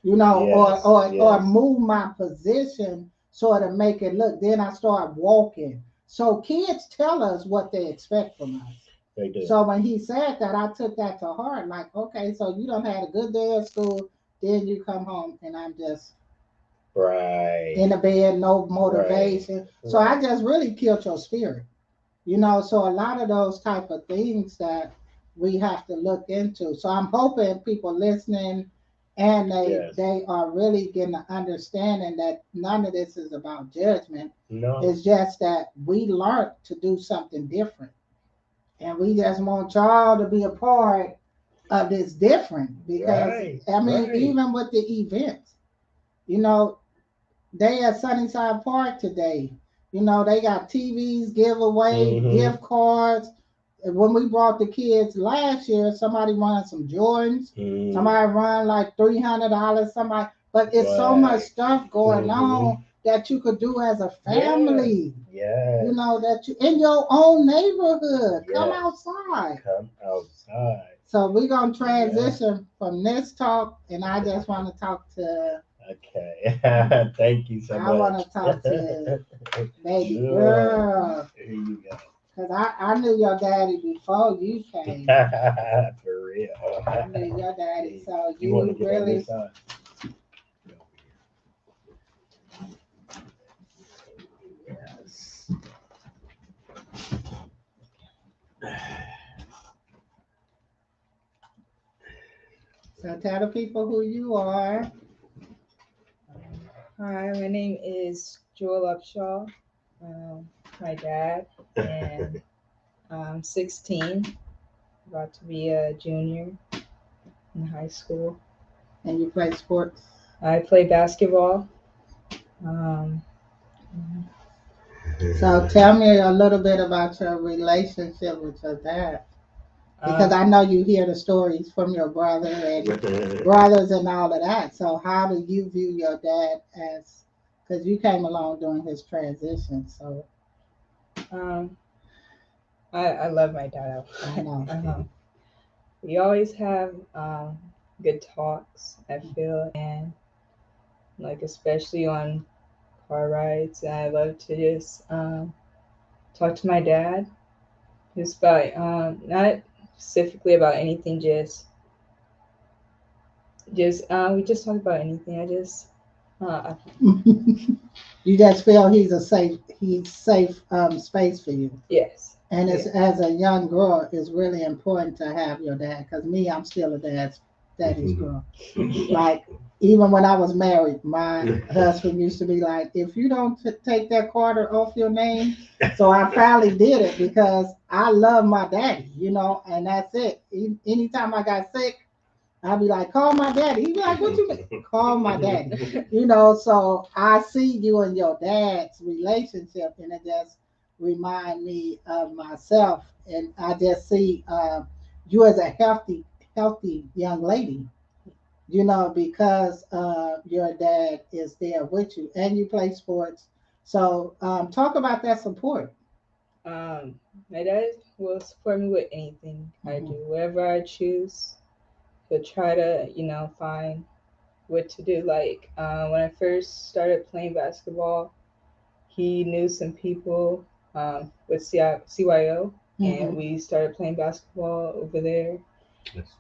Or Yes. Yes. move my position so to make it look. Then I start walking. So kids tell us what they expect from us. They do. So when he said that, I took that to heart. Like, okay, so you don't had a good day at school, then you come home and I'm just Right. in the bed, no Right. motivation. So I Right. just really killed your spirit. So a lot of those type of things that we have to look into. So I'm hoping people listening, and they Yes. they are really getting an understanding that none of this is about judgment. No. It's just that we learned to do something different, and we just want y'all to be a part of this different. Because Right. I mean, Right. even with the events, you know, they at Sunnyside Park today. They got TVs, giveaway, Hmm. gift cards. And when we brought the kids last year, somebody won some Jordans. Mm. Somebody won like $300. Somebody, but it's so much Right. stuff going Hmm. on that you could do as a Yes. family. Yes. That you in your own neighborhood. Come Yes. outside. Come outside. So we're gonna Yeah. transition from this talk, and I just want to talk to. Okay. Thank you so I want much. to talk to baby Sure. girl. Here you go. Because I knew your daddy before you came. For real. I knew your daddy. So You want to you get on this really, side? Yes. So tell the people who you are. Hi, my name is Joel Upshaw. My dad, and I'm 16, about to be a junior in high school. And you play sports. I play basketball. Um, So tell me a little bit about your relationship with your dad. Because I know you hear the stories from your brother and brothers and all of that. So how do you view your dad as, because you came along during his transition, so um, I love my dad. I know. We always have good talks, I feel, and like especially on car rides. I love to just talk to my dad, just about not specifically about anything, just we just talk about anything. I just You just feel he's safe space for you. yes, And it's, yeah. as a young girl, it's really important to have your dad. Because me, I'm still a daddy's girl. Like, even when I was married, my husband used to be like, if you don't take that quarter off your name. So I finally did it because I love my daddy, and that's it. Anytime I got sick, I'd be like, call my daddy. He'd be like, what you mean? Call my daddy. So I see you and your dad's relationship, and it just remind me of myself. And I just see you as a healthy young lady, because your dad is there with you and you play sports. So talk about that support. My dad will support me with anything I do, whatever I choose. He'll try to, find what to do. Like when I first started playing basketball, he knew some people with CYO, and we started playing basketball over there.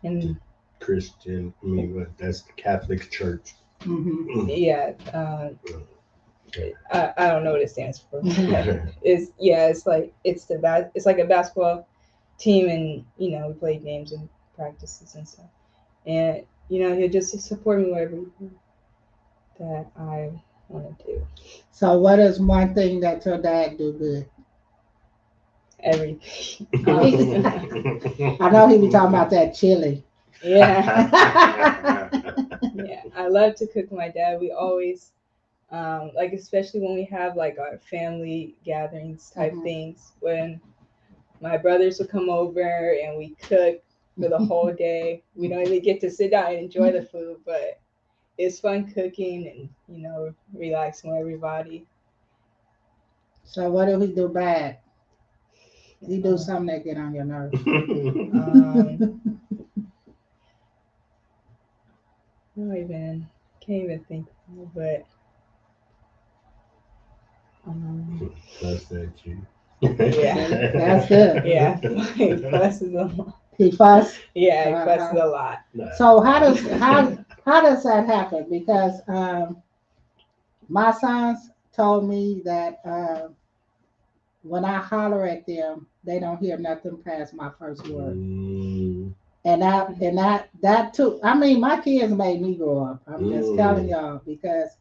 And Christian, that's the Catholic Church. yeah, I don't know what it stands for. It's like a basketball team, and we play games and practices and stuff. And he'll just support me wherever that I want to do. So what is one thing that your dad do good? Everything. I know he be talking about that chili. Yeah. Yeah, I love to cook with my dad. We always like, especially when we have like our family gatherings type things, when my brothers will come over and we cook for the whole day. We don't even get to sit down and enjoy the food, but it's fun cooking and relaxing with everybody. So what do he do bad? He do something that get on your nerves. Can't even think, but Fuss at you. Yeah, that's good. Yeah, he fusses a lot. He fuss. Yeah, he fusses a lot. So how does that happen? Because my sons told me that when I holler at them, they don't hear nothing past my first word. And that too. I mean, my kids made me grow up. I'm just telling y'all, because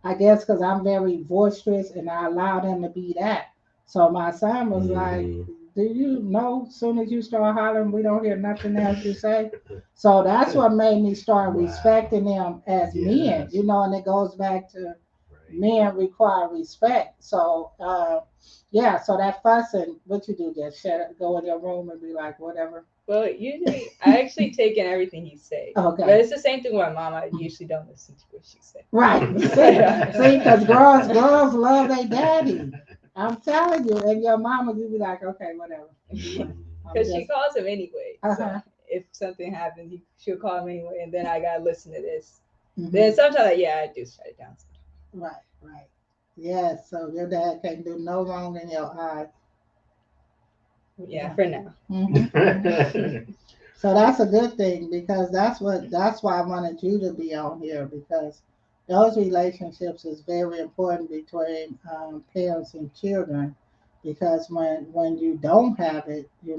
I guess because I'm very boisterous and I allow them to be that. So my son was like, "Do you know? As soon as you start hollering, we don't hear nothing else you say." So that's what made me start respecting them as men. And it goes back to men require respect. So yeah. So that fussing, what you do? Just shut up, go in your room, and be like, whatever. Well, usually I actually take in everything he says. Okay. But it's the same thing with my mom. I usually don't listen to what she says. Right. See, because girls love their daddy. I'm telling you. And your mama, you be like, okay, whatever. Because she calls him anyway. So if something happens, she'll call him anyway, and then I gotta listen to this. Then sometimes, I do shut it down. Right. Yeah. So your dad can't do no wrong in your eyes. Yeah, for now. So that's a good thing, because that's why I wanted you to be on here, because those relationships is very important between parents and children, because when you don't have it, you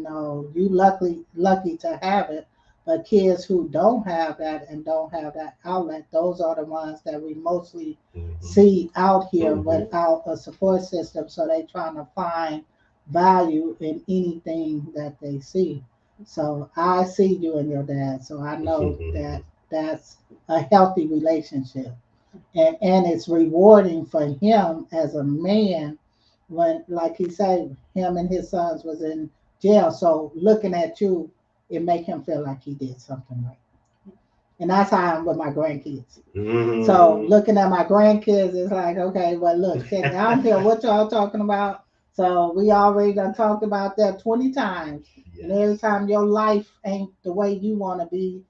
lucky to have it, But kids who don't have that and don't have that outlet, those are the ones that we mostly see out here without a support system. So they trying to find value in anything that they see. So I see you and your dad, so I know that that's a healthy relationship, and it's rewarding for him as a man when, like he said, him and his sons was in jail. So looking at you, it make him feel like he did something right. And that's how I'm with my grandkids. So looking at my grandkids, it's like, okay, well, look, I don't care what y'all talking about. So we already done talked about that 20 times. And every time your life ain't the way you want to be,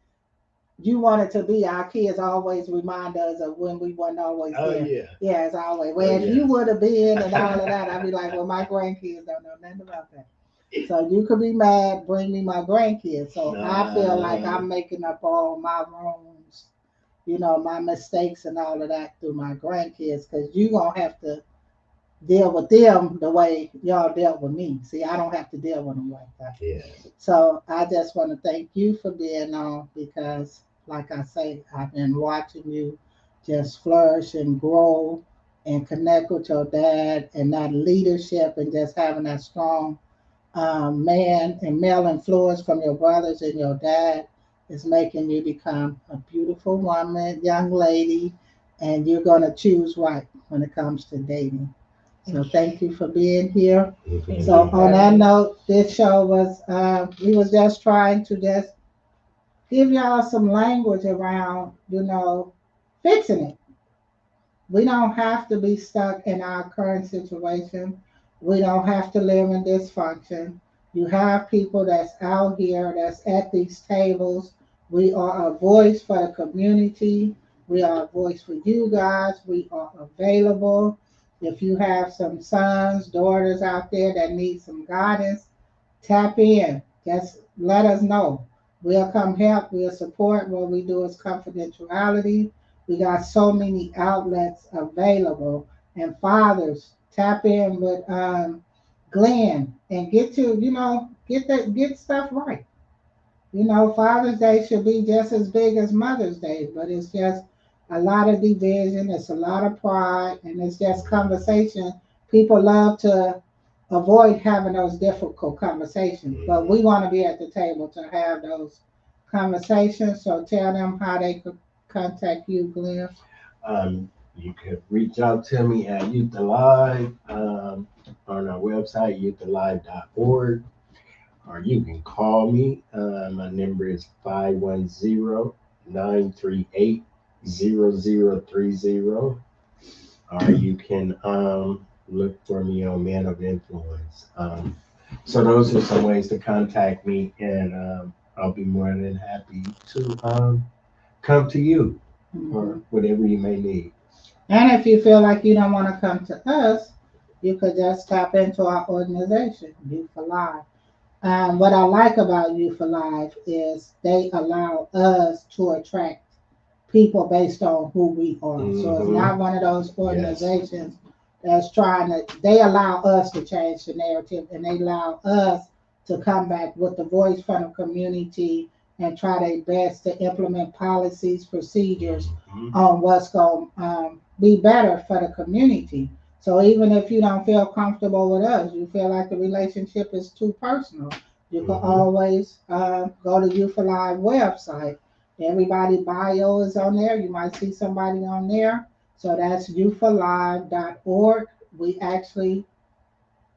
you want it to be. Our kids always remind us of when we weren't always there. Yeah, it's always. Well, if you would have been and all of that, I'd be like, well, my grandkids don't know nothing about that. So you could be mad, bring me my grandkids. So I feel like I'm making up all my wrongs, my mistakes and all of that through my grandkids, because you gonna have to deal with them the way y'all dealt with me. See, I don't have to deal with them like that. So I just want to thank you for being on, because, like I say, I've been watching you just flourish and grow and connect with your dad, and that leadership and just having that strong man and male influence from your brothers and your dad is making you become a beautiful woman, young lady, and you're going to choose right when it comes to dating. So thank you for being here. So on that note, this show was, we was just trying to just give y'all some language around, fixing it. We don't have to be stuck in our current situation. We don't have to live in dysfunction. You have people that's out here that's at these tables. We are a voice for the community. We are a voice for you guys. We are available. If you have some sons, daughters out there that need some guidance, tap in. Just let us know. We'll come help. We'll support. What we do is confidentiality. We got so many outlets available. And fathers, tap in with Glenn and get stuff right. Father's Day should be just as big as Mother's Day, but it's just a lot of division, it's a lot of pride, and it's just conversation. People love to avoid having those difficult conversations, but we want to be at the table to have those conversations. So tell them how they could contact you, Glenn. You can reach out to me at Youth Alive on our website, youthalive.org, or you can call me. My number is 510-938-0030, or you can look for me on Man of Influence. So those are some ways to contact me, and I'll be more than happy to come to you or whatever you may need. And if you feel like you don't want to come to us, you could just tap into our organization, Youth Alive. What I like about Youth Alive is they allow us to attract people based on who we are. So it's not one of those organizations that's they allow us to change the narrative, and they allow us to come back with the voice from the community and try their best to implement policies, procedures on what's going to be better for the community. So even if you don't feel comfortable with us, you feel like the relationship is too personal, you can always go to Youth Alive website. Everybody bio is on there. You might see somebody on there. So that's youthalive.org. We actually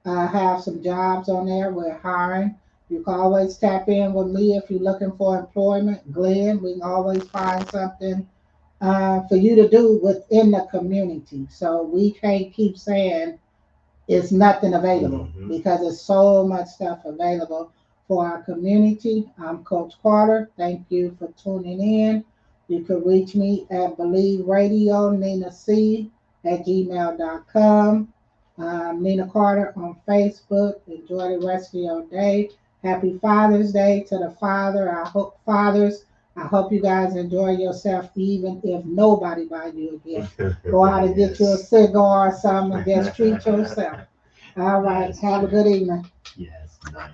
have some jobs on there. We're hiring. You can always tap in with me if you're looking for employment. Glenn, we can always find something for you to do within the community. So we can't keep saying it's nothing available because there's so much stuff available for our community. I'm Coach Carter. Thank you for tuning in. You can reach me at Believe Radio, Nina C at gmail.com. Nina Carter on Facebook. Enjoy the rest of your day. Happy Father's Day to the father. I hope you guys enjoy yourself, even if nobody buy you a gift. Go out and get you a cigar or something and just treat yourself. All right. Have a good evening. Yes, nice.